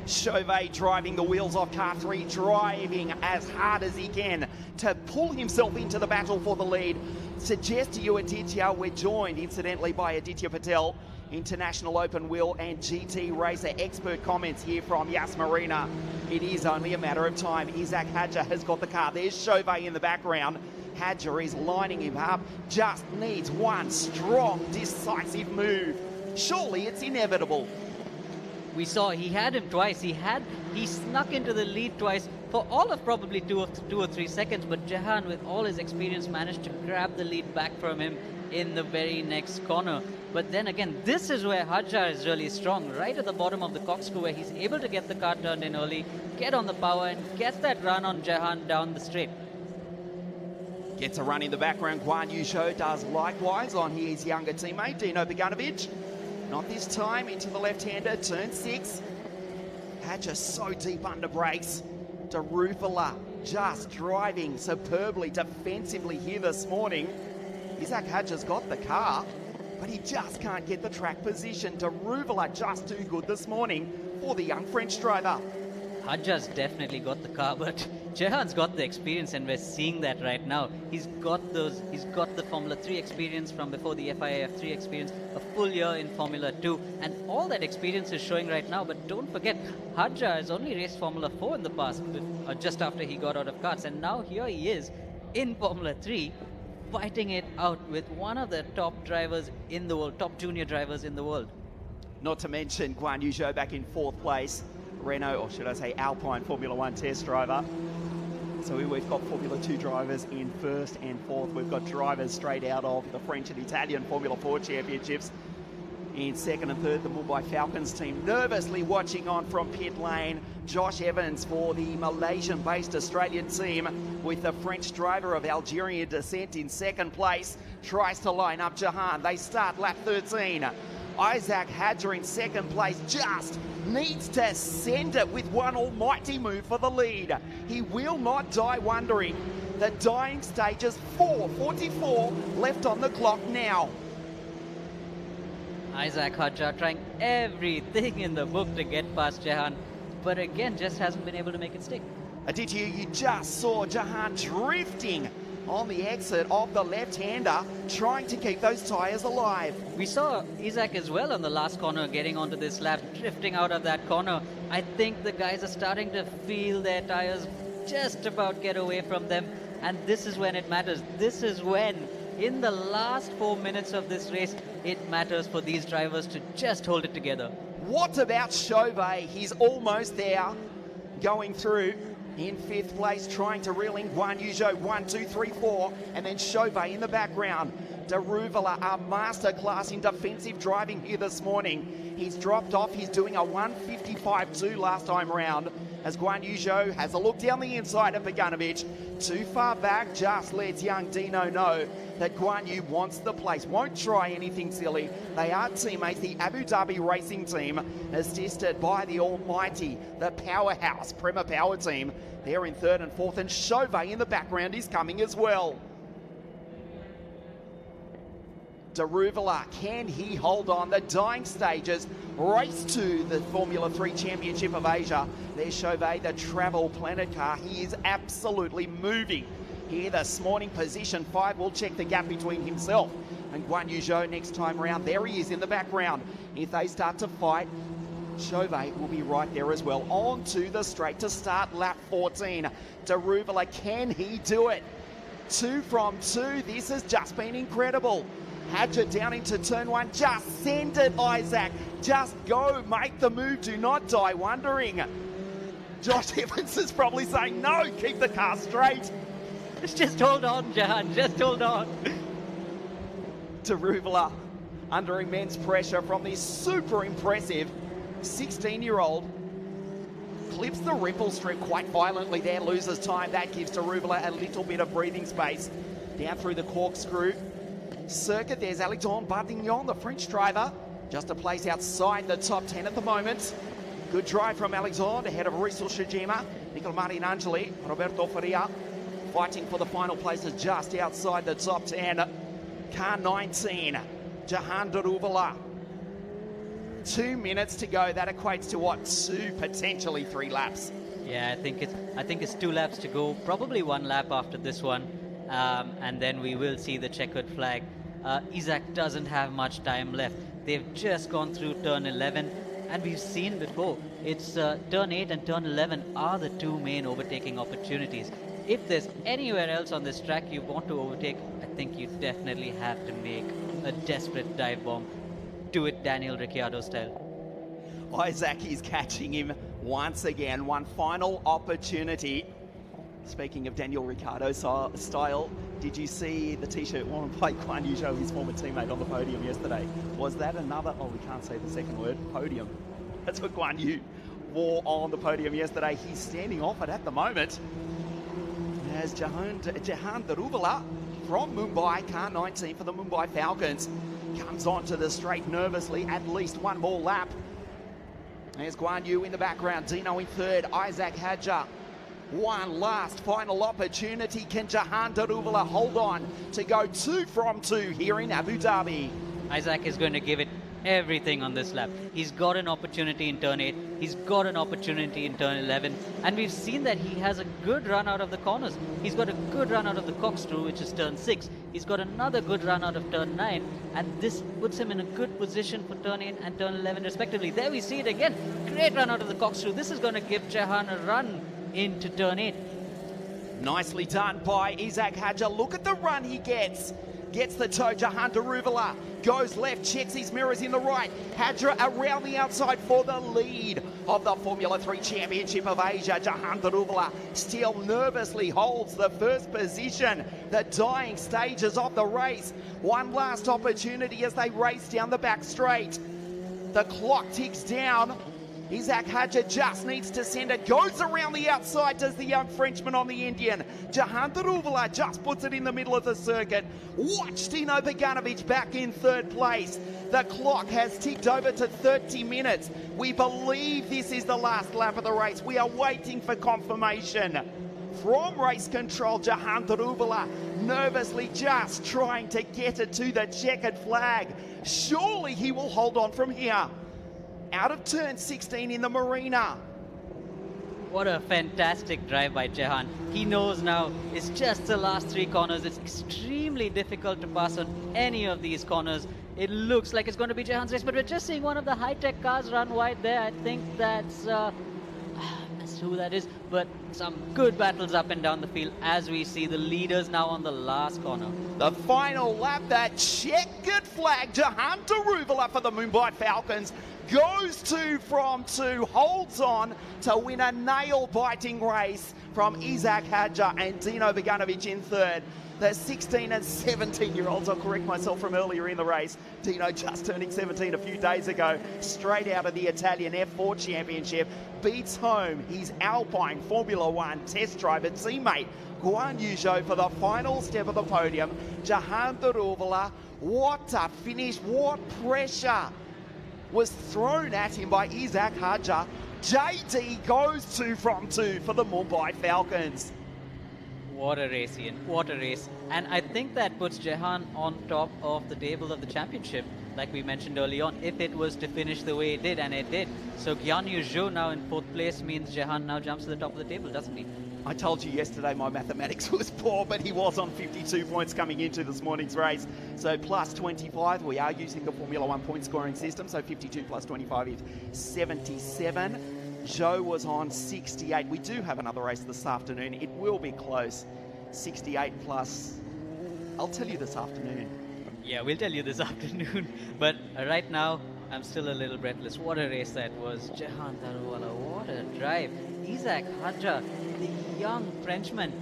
Chauvet driving the wheels off car 3, driving as hard as he can to pull himself into the battle for the lead. Suggest to you, Aditya, we're joined incidentally by Aditya Patel, International Open Wheel and GT Racer expert comments here from Yas Marina. It is only a matter of time. Isaac Hadja has got the car. There's Chauvet in the background. Hadja is lining him up. Just needs one strong, decisive move. Surely it's inevitable. We saw he had him twice. He snuck into the lead twice for all of probably two or three seconds, but Jehan, with all his experience, managed to grab the lead back from him in the very next corner. But then again, this is where Hadja is really strong, right at the bottom of the corkscrew, where he's able to get the car turned in early, get on the power, and get that run on Jehan down the straight. Gets a run in the background. Guan Yu Zhou does likewise on his younger teammate, Dino Bogdanovic. Not this time, into the left-hander, turn 6. Hadja so deep under brakes. Daruvala just driving superbly defensively here this morning. Isaac Hadja's got the car, but he just can't get the track position. Daruvala just too good this morning for the young French driver. Hadja's definitely got the car, but Jehan's got the experience, and we're seeing that right now. He's got the Formula 3 experience from before, the FIA F3 experience, a full year in Formula 2, and all that experience is showing right now. But don't forget, Hadja has only raced Formula 4 in the past, just after he got out of karts, and now here he is in Formula 3, fighting it out with one of the top drivers in the world, top junior drivers in the world. Not to mention Guan Yu Zhou back in 4th place. Renault, or should I say Alpine Formula 1 test driver. So we've got Formula 2 drivers in 1st and 4th. We've got drivers straight out of the French and Italian Formula 4 championships. In 2nd and 3rd, the Mumbai Falcons team nervously watching on from pit lane. Josh Evans for the Malaysian-based Australian team, with the French driver of Algerian descent in 2nd place, tries to line up Jehan. They start lap 13. Isaac Hadja in 2nd place just needs to send it with one almighty move for the lead. He will not die wondering. The dying stages, 4:44 left on the clock now. Isaac Hadja trying everything in the book to get past Jehan, but again just hasn't been able to make it stick. Aditya, you just saw Jehan drifting on the exit of the left-hander, trying to keep those tyres alive. We saw Isaac as well on the last corner, getting onto this lap, drifting out of that corner. I think the guys are starting to feel their tyres just about get away from them, and this is when it matters. This is when, in the last 4 minutes of this race, it matters for these drivers to just hold it together. What about Chauvet? He's almost there, going through in 5th place, trying to reel in Guan Yu Zhou, 1, 2, 3, 4, and then Chauvet in the background. Daruvala, a masterclass in defensive driving here this morning. He's dropped off. He's doing a 1:55.2 last time round, as Guan Yu Zhou has a look down the inside of Bogdanovic. Too far back, just lets young Dino know that Guan Yu wants the place, won't try anything silly. They are teammates, the Abu Dhabi racing team, assisted by the almighty, the powerhouse Prema Power team. They're in 3rd and 4th, and Chauvet in the background is coming as well. Daruvala, can he hold on? The dying stages, race to the Formula 3 Championship of Asia. There's Chauvet, the travel planet car. He is absolutely moving here this morning. Position 5 will check the gap between himself and Guan Yu Zhou next time round. There he is in the background. If they start to fight, Chauvet will be right there as well. On to the straight to start lap 14. Daruvala, can he do it? 2 from 2. This has just been incredible. Hadja down into turn 1. Just send it, Isaac. Just go. Make the move. Do not die wondering. Josh Evans is probably saying, no, keep the car straight. Just hold on, Jehan. Just hold on. Daruvala under immense pressure from this super impressive 16-year-old. Clips the ripple strip quite violently there, loses time. That gives Daruvula a little bit of breathing space. Down through the corkscrew circuit, there's Alexandre Bardignon, the French driver. Just a place outside the top 10 at the moment. Good drive from Alexandre ahead of Risul Shijima, Nicola Marinangeli, Roberto Faria. Fighting for the final places just outside the top 10. Car 19, Jahan Daruvula. 2 minutes to go. That equates to what? 2, potentially 3 laps. Yeah, I think it's 2 laps to go. Probably 1 lap after this one, and then we will see the checkered flag. Isaac doesn't have much time left. They've just gone through turn 11, and we've seen before. It's turn 8 and turn 11 are the 2 main overtaking opportunities. If there's anywhere else on this track you want to overtake, I think you definitely have to make a desperate dive bomb. Do it Daniel Ricciardo style. Isaac is catching him once again. One final opportunity. Speaking of Daniel Ricciardo style, did you see the t-shirt worn by Guan Yu Zhou, his former teammate, on the podium yesterday? Was that another, oh, we can't say the second word, podium. That's what Guan Yu wore on the podium yesterday. He's standing off it at the moment. As Jahan Daruvula from Mumbai, car 19 for the Mumbai Falcons, comes onto the straight nervously. At least 1 more lap. There's Guan Yu in the background, Dino in third, Isaac Hadja. One last final opportunity. Can Jahan Daruvula hold on to go 2 from 2 here in Abu Dhabi? Isaac is going to give it everything on this lap. He's got an opportunity in turn 8. He's got an opportunity in turn 11. And we've seen that he has a good run out of the corners. He's got a good run out of the corkscrew, which is turn 6. He's got another good run out of turn 9. And this puts him in a good position for turn 8 and turn 11 respectively. There we see it again. Great run out of the corkscrew. This is going to give Jahan a run into turn 8. Nicely done by Isaac Hadja. Look at the run he gets. Gets the toe, Jahan Daruvula goes left, checks his mirrors in the right. Hadja around the outside for the lead of the Formula 3 Championship of Asia. Jahan Daruvula still nervously holds the first position. The dying stages of the race. One last opportunity as they race down the back straight. The clock ticks down. Isaac Hadja just needs to send it. Goes around the outside, does the young Frenchman on the Indian. Jahan Daruvula just puts it in the middle of the circuit. Watch Dino Beganovic back in third place. The clock has ticked over to 30 minutes. We believe this is the last lap of the race. We are waiting for confirmation. From race control, Jahan Daruvula nervously just trying to get it to the checkered flag. Surely he will hold on from here. Out of turn 16 in the marina. What a fantastic drive by Jahan. He knows now it's just the last 3 corners. It's extremely difficult to pass on any of these corners. It looks like it's going to be Jahan's race, but we're just seeing one of the high-tech cars run wide there. I think that's who that is, but some good battles up and down the field as we see the leaders now on the last corner. The final lap, that checkered flag. Jahan Daruvula for the Mumbai Falcons goes 2 from 2, holds on to win a nail-biting race from Isaac Hadja and Dino Beganovic in third. The 16 and 17-year-olds, I'll correct myself from earlier in the race. Dino just turning 17 a few days ago, straight out of the Italian F4 Championship, beats home his Alpine Formula 1 test driver teammate, Guan Yu Zhou, for the final step of the podium. Jahan Daruvula, what a finish, what pressure was thrown at him by Isaac Hadja. JD goes 2 from 2 for the Mumbai Falcons. What a race, Ian. What a race. And I think that puts Jahan on top of the table of the championship, like we mentioned early on, if it was to finish the way it did, and it did. So Guan Yu Zhou now in 4th place means Jahan now jumps to the top of the table, doesn't he? I told you yesterday my mathematics was poor, but he was on 52 points coming into this morning's race. So plus 25, we are using the Formula 1 point scoring system, so 52 plus 25 is 77. Zhou was on 68. We do have another race this afternoon. It will be close. 68 plus, I'll tell you this afternoon. Yeah, we'll tell you this afternoon. But right now, I'm still a little breathless. What a race that was. Jahan Daruvula, what a drive. Isaac Hadja, the young Frenchman,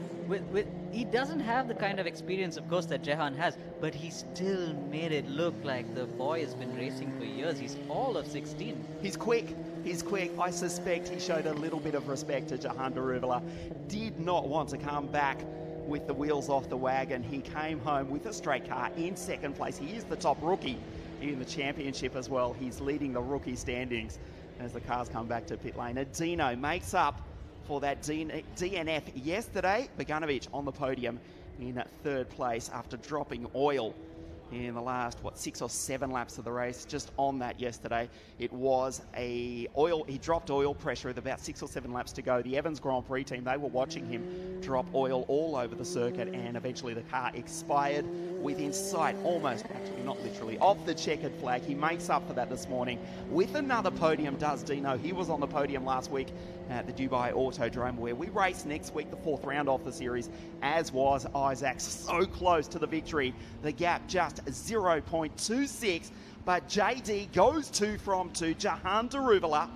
he doesn't have the kind of experience, of course, that Jehan has, but he still made it look like the boy has been racing for years. He's all of 16. He's quick. He's quick. I suspect he showed a little bit of respect to Jahan Daruvala. Did not want to come back with the wheels off the wagon. He came home with a straight car in second place. He is the top rookie in the championship as well. He's leading the rookie standings as the cars come back to pit lane. Dino makes up for that DNF yesterday. Beganovic on the podium in third place after dropping oil in the last, 6 or 7 laps of the race. Just on that yesterday, it was he dropped oil pressure with about 6 or 7 laps to go. The Evans Grand Prix team, they were watching him drop oil all over the circuit, and eventually the car expired within sight, almost, actually not literally, of the checkered flag. He makes up for that this morning with another podium, does Dino. He was on the podium last week at the Dubai Autodrome, where we race next week, the 4th round of the series, as was Isaac. So close to the victory. The gap just 0.26, but JD goes 2 from 2. Jahan Daruvala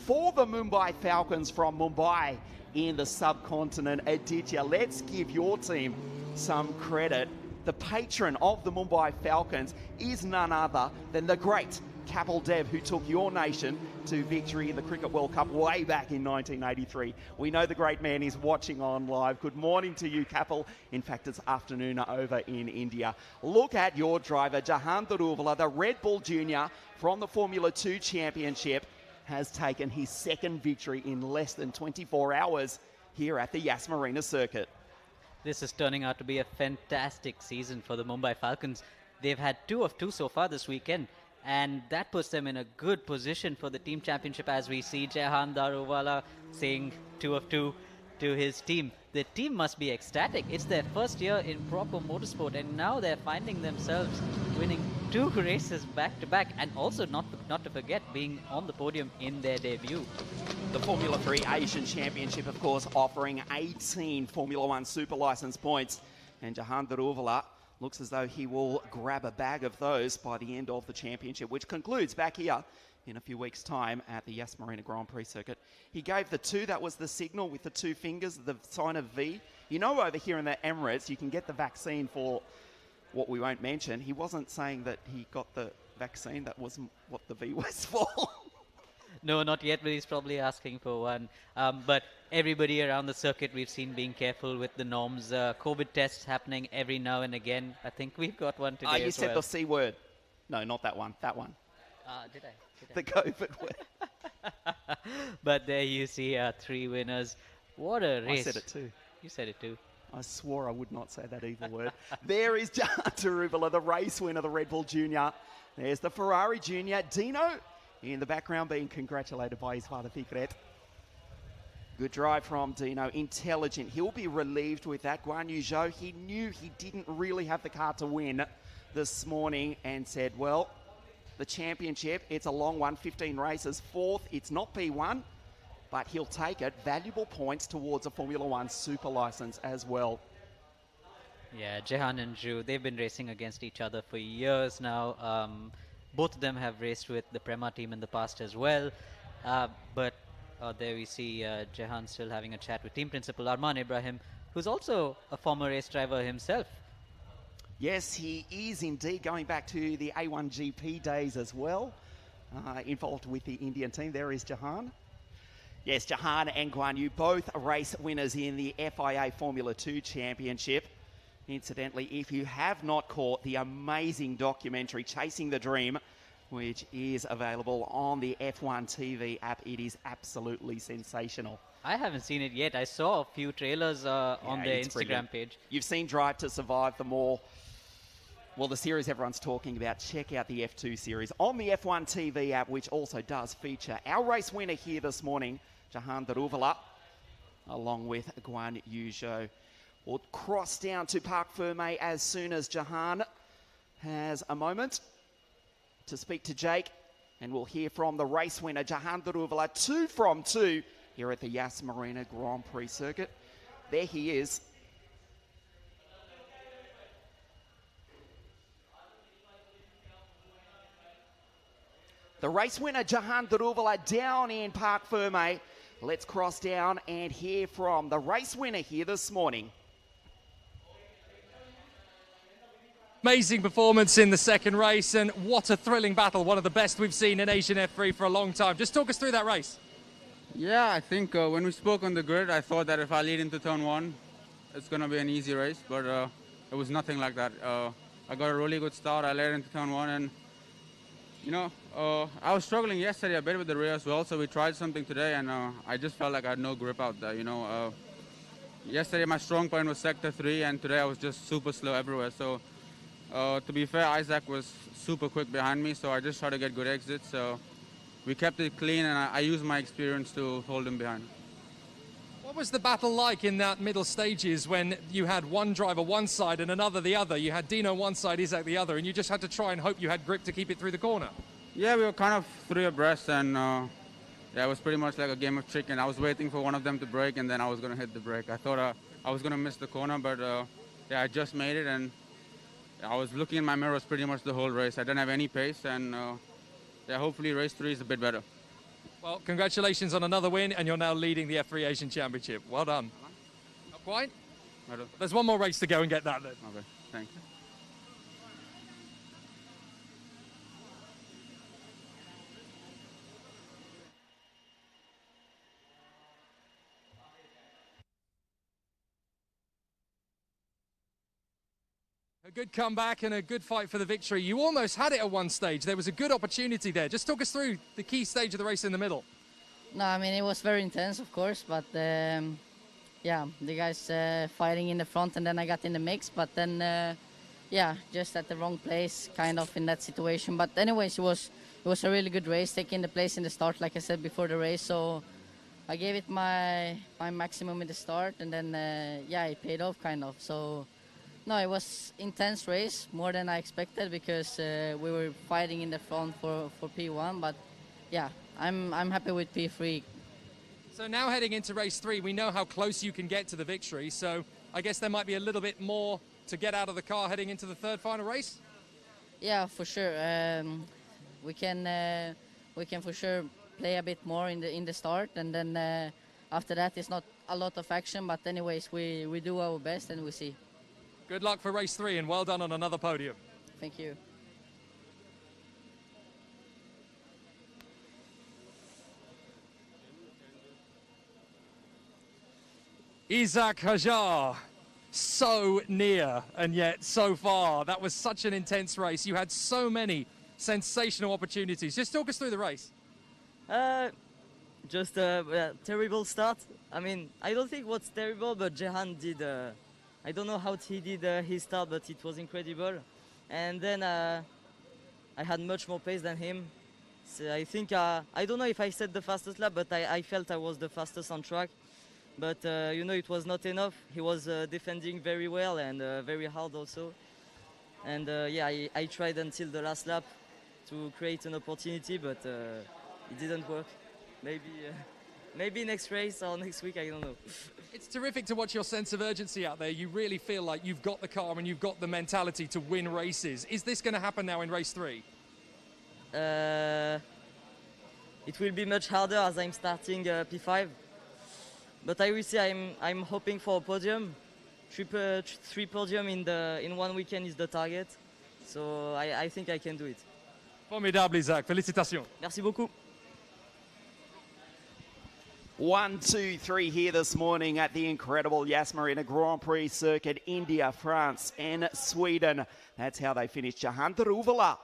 for the Mumbai Falcons from Mumbai in the subcontinent. Aditya, let's give your team some credit. The patron of the Mumbai Falcons is none other than the great Kapil Dev, who took your nation to victory in the Cricket World Cup way back in 1983. We know the great man is watching on live. Good morning to you, Kapil. In fact, it's afternoon over in India. Look at your driver, Jahan Daruvala, the Red Bull Junior from the Formula 2 Championship, has taken his second victory in less than 24 hours here at the Yas Marina circuit. This is turning out to be a fantastic season for the Mumbai Falcons. They've had 2 of 2 so far this weekend, and that puts them in a good position for the team championship, as we see Jahan Daruvala saying 2 of 2 to his team. The team must be ecstatic. It's their first year in proper motorsport, and now they're finding themselves winning 2 races back to back, and also not to forget being on the podium in their debut. The Formula 3 Asian Championship, of course, offering 18 Formula 1 super license points, and Jahan Daruvala looks as though he will grab a bag of those by the end of the championship, which concludes back here in a few weeks' time at the Yas Marina Grand Prix circuit. He gave the 2, that was the signal with the 2 fingers, the sign of V. You know, over here in the Emirates, you can get the vaccine for what we won't mention. He wasn't saying that he got the vaccine, that wasn't what the V was for. No, not yet, but he's probably asking for one. But everybody around the circuit we've seen being careful with the norms. COVID tests happening every now and again. I think we've got one today You as said well. the C word. No, not that one. That one. Did I? The COVID word. But there you see 3 winners. What a race. I said it too. You said it too. I swore I would not say that evil word. There is Jahan Daruvala, the race winner, the Red Bull Junior. There's the Ferrari Junior. Dino in the background being congratulated by his father, Fikret. Good drive from Dino. Intelligent. He'll be relieved with that. Guan Yu Zhou, he knew he didn't really have the car to win this morning and said, well, the championship, it's a long one, 15 races. 4th, it's not P1, but he'll take it. Valuable points towards a Formula 1 super license as well. Yeah, Jehan and Zhu, they've been racing against each other for years now. Both of them have raced with the Prema team in the past as well. But there we see Jehan still having a chat with team principal Arman Ibrahim, who's also a former race driver himself. Yes, he is indeed, going back to the A1GP days as well, involved with the Indian team. There is Jahan. Yes, Jahan and Guan Yu, both race winners in the FIA Formula 2 Championship. Incidentally, if you have not caught the amazing documentary Chasing the Dream, which is available on the F1 TV app, it is absolutely sensational. I haven't seen it yet. I saw a few trailers on their Instagram brilliant. page. You've seen Drive to Survive, the series everyone's talking about. Check out the F2 series on the F1 TV app, which also does feature our race winner here this morning, Jahan Daruvala, along with Guan Yu Zhou. We'll cross down to Parc Fermé as soon as Jahan has a moment to speak to Jake, and we'll hear from the race winner, Jahan Daruvala, 2 from 2 here at the Yas Marina Grand Prix circuit. There he is. The race winner, Jahan Daruvala, down in Parc Fermé. Let's cross down and hear from the race winner here this morning. Amazing performance in the second race, and what a thrilling battle. One of the best we've seen in Asian F3 for a long time. Just talk us through that race. Yeah, I think when we spoke on the grid, I thought that if I lead into turn one, it's going to be an easy race, but it was nothing like that. I got a really good start. I led into turn one, and you know, I was struggling yesterday a bit with the rear as well, so we tried something today, and I just felt like I had no grip out there. You know, yesterday my strong point was sector 3, and today I was just super slow everywhere. So to be fair, Isaac was super quick behind me, so I just tried to get good exits. So we kept it clean, and I used my experience to hold him behind. What was the battle like in that middle stages when you had one driver one side and another the other? You had Dino one side, Isaac the other, and you just had to try and hope you had grip to keep it through the corner. Yeah, we were kind of 3 abreast, and yeah, it was pretty much like a game of chicken. I was waiting for one of them to brake, and then I was going to hit the brake. I thought I was going to miss the corner, but yeah, I just made it, and I was looking in my mirrors pretty much the whole race. I didn't have any pace, and yeah, hopefully race 3 is a bit better. Well, congratulations on another win, and you're now leading the F3 Asian Championship. Well done. Not quite? There's one more race to go and get that then. Okay, thanks. A good comeback and a good fight for the victory. You almost had it at one stage. There was a good opportunity there. Just talk us through the key stage of the race in the middle. No, I mean, it was very intense, of course, but yeah, the guys fighting in the front, and then I got in the mix, but then yeah, just at the wrong place, kind of in that situation. But anyways, it was a really good race, taking the place in the start, like I said before the race. So I gave it my maximum in the start, and then yeah, it paid off kind of. So no, it was intense race, more than I expected, because we were fighting in the front for P1. But yeah, I'm happy with P3. So now heading into race 3, we know how close you can get to the victory. So I guess there might be a little bit more to get out of the car heading into the third final race. Yeah, for sure. We can for sure play a bit more in the start, and then after that it's not a lot of action. But anyways, we do our best, and we see. Good luck for race 3, and well done on another podium. Thank you. Isaac Hajar, so near and yet so far. That was such an intense race. You had so many sensational opportunities. Just talk us through the race. Just a terrible start. I mean, I don't think what's terrible, but Jehan did, I don't know how he did his start, but it was incredible. And then I had much more pace than him. So I think, I don't know if I set the fastest lap, but I felt I was the fastest on track. But, you know, it was not enough. He was defending very well and very hard also. And yeah, I tried until the last lap to create an opportunity, but it didn't work. Maybe next race or next week, I don't know. It's terrific to watch your sense of urgency out there. You really feel like you've got the car and you've got the mentality to win races. Is this going to happen now in race 3? It will be much harder as I'm starting P5. But I will see. I'm hoping for a podium. 3 podium in one weekend is the target. So I think I can do it. Formidable, Isaac. Félicitations. Merci beaucoup. 1, 2, 3 here this morning at the incredible Yas Marina Grand Prix circuit, India, France and Sweden. That's how they finished. Jehan Daruvala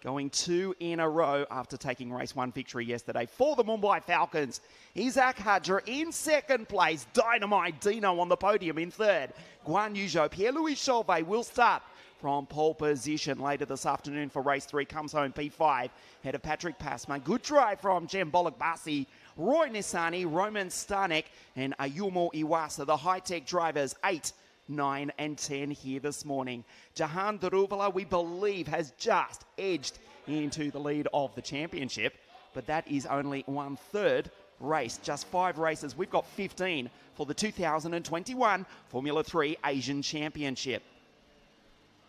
going 2 in a row after taking race 1 victory yesterday for the Mumbai Falcons. Isaac Hajar in second place. Dynamite Dino on the podium in third. Guan Yu, Pierre-Louis Chauvet will start from pole position later this afternoon for race 3. Comes home P5 ahead of Patrick Passman. Good drive from Jem Bolak-Basi, Roy Nisani, Roman Stanek and Ayumu Iwasa, the high-tech drivers, 8, 9 and 10 here this morning. Jehan Daruvala, we believe, has just edged into the lead of the championship, but that is only 1/3 race. Just 5 races. We've got 15 for the 2021 Formula 3 Asian Championship.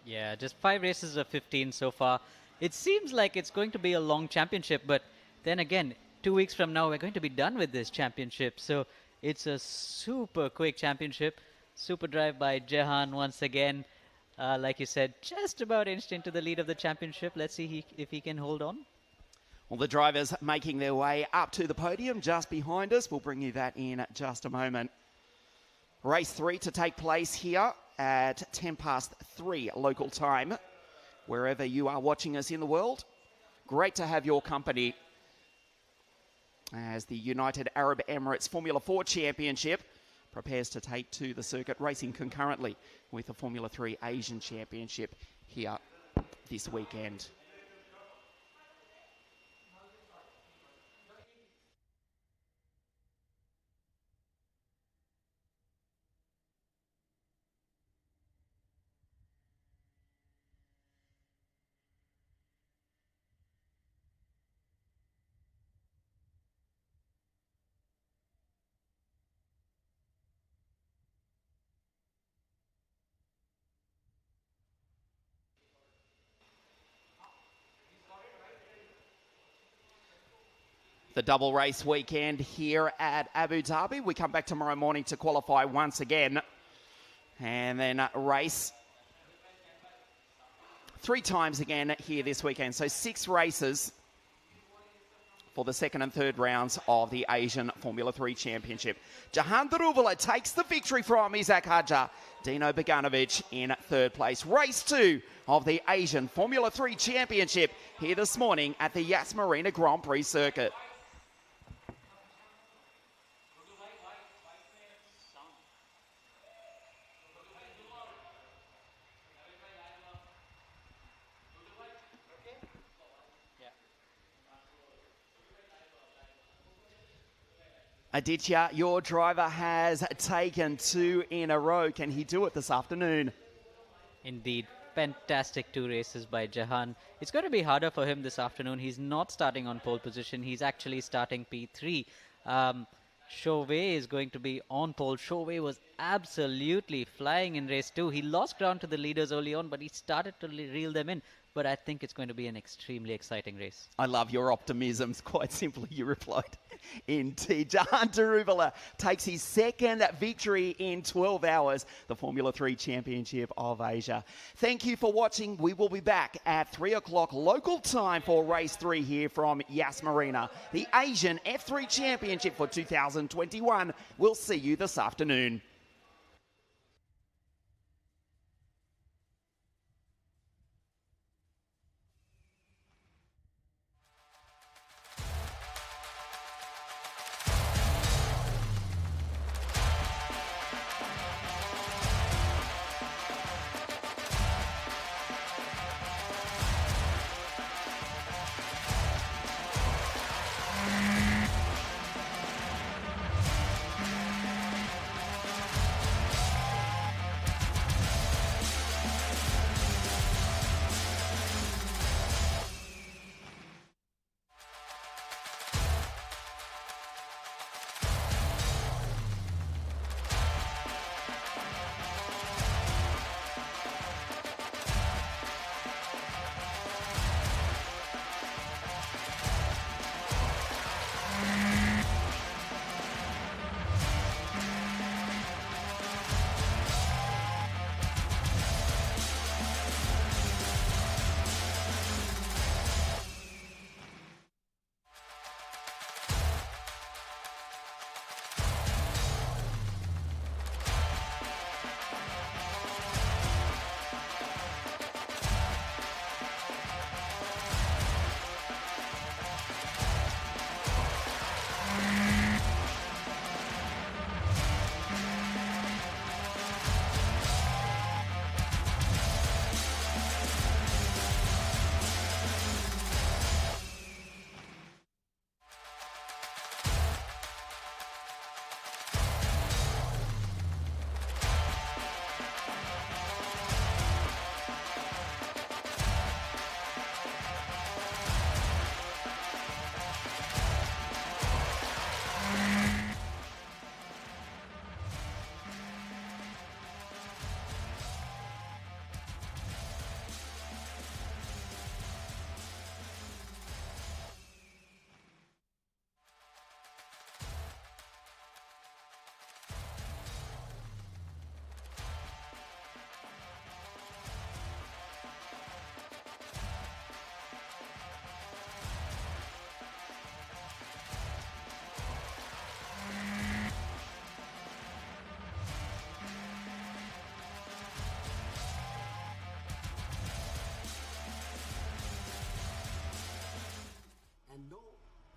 Yeah, just 5 races of 15 so far. It seems like it's going to be a long championship, but then again, 2 weeks from now, we're going to be done with this championship. So it's a super quick championship. Super drive by Jehan once again. Like you said, just about inched into the lead of the championship. Let's see if he can hold on. Well, the drivers making their way up to the podium just behind us. We'll bring you that in just a moment. Race 3 to take place here at 3:10 local time. Wherever you are watching us in the world, great to have your company as the United Arab Emirates Formula 4 Championship prepares to take to the circuit, racing concurrently with the Formula 3 Asian Championship here this weekend. The double race weekend here at Abu Dhabi. We come back tomorrow morning to qualify once again and then race 3 times again here this weekend. So 6 races for the second and third rounds of the Asian Formula 3 Championship. Jahan Daruvala takes the victory from Isaac Hadjar. Dino Beganovic in third place. Race 2 of the Asian Formula 3 Championship here this morning at the Yas Marina Grand Prix circuit. Aditya, your driver has taken 2 in a row. Can he do it this afternoon? Indeed. Fantastic 2 races by Jahan. It's going to be harder for him this afternoon. He's not starting on pole position. He's actually starting P3. Chauvet is going to be on pole. Chauvet was absolutely flying in race 2. He lost ground to the leaders early on, but he started to reel them in. But I think it's going to be an extremely exciting race. I love your optimism. Quite simply, you replied. Indeed. Jahan Daruvala takes his second victory in 12 hours, the Formula 3 Championship of Asia. Thank you for watching. We will be back at 3 o'clock local time for race 3 here from Yas Marina, the Asian F3 Championship for 2021. We'll see you this afternoon.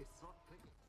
It's not clicking.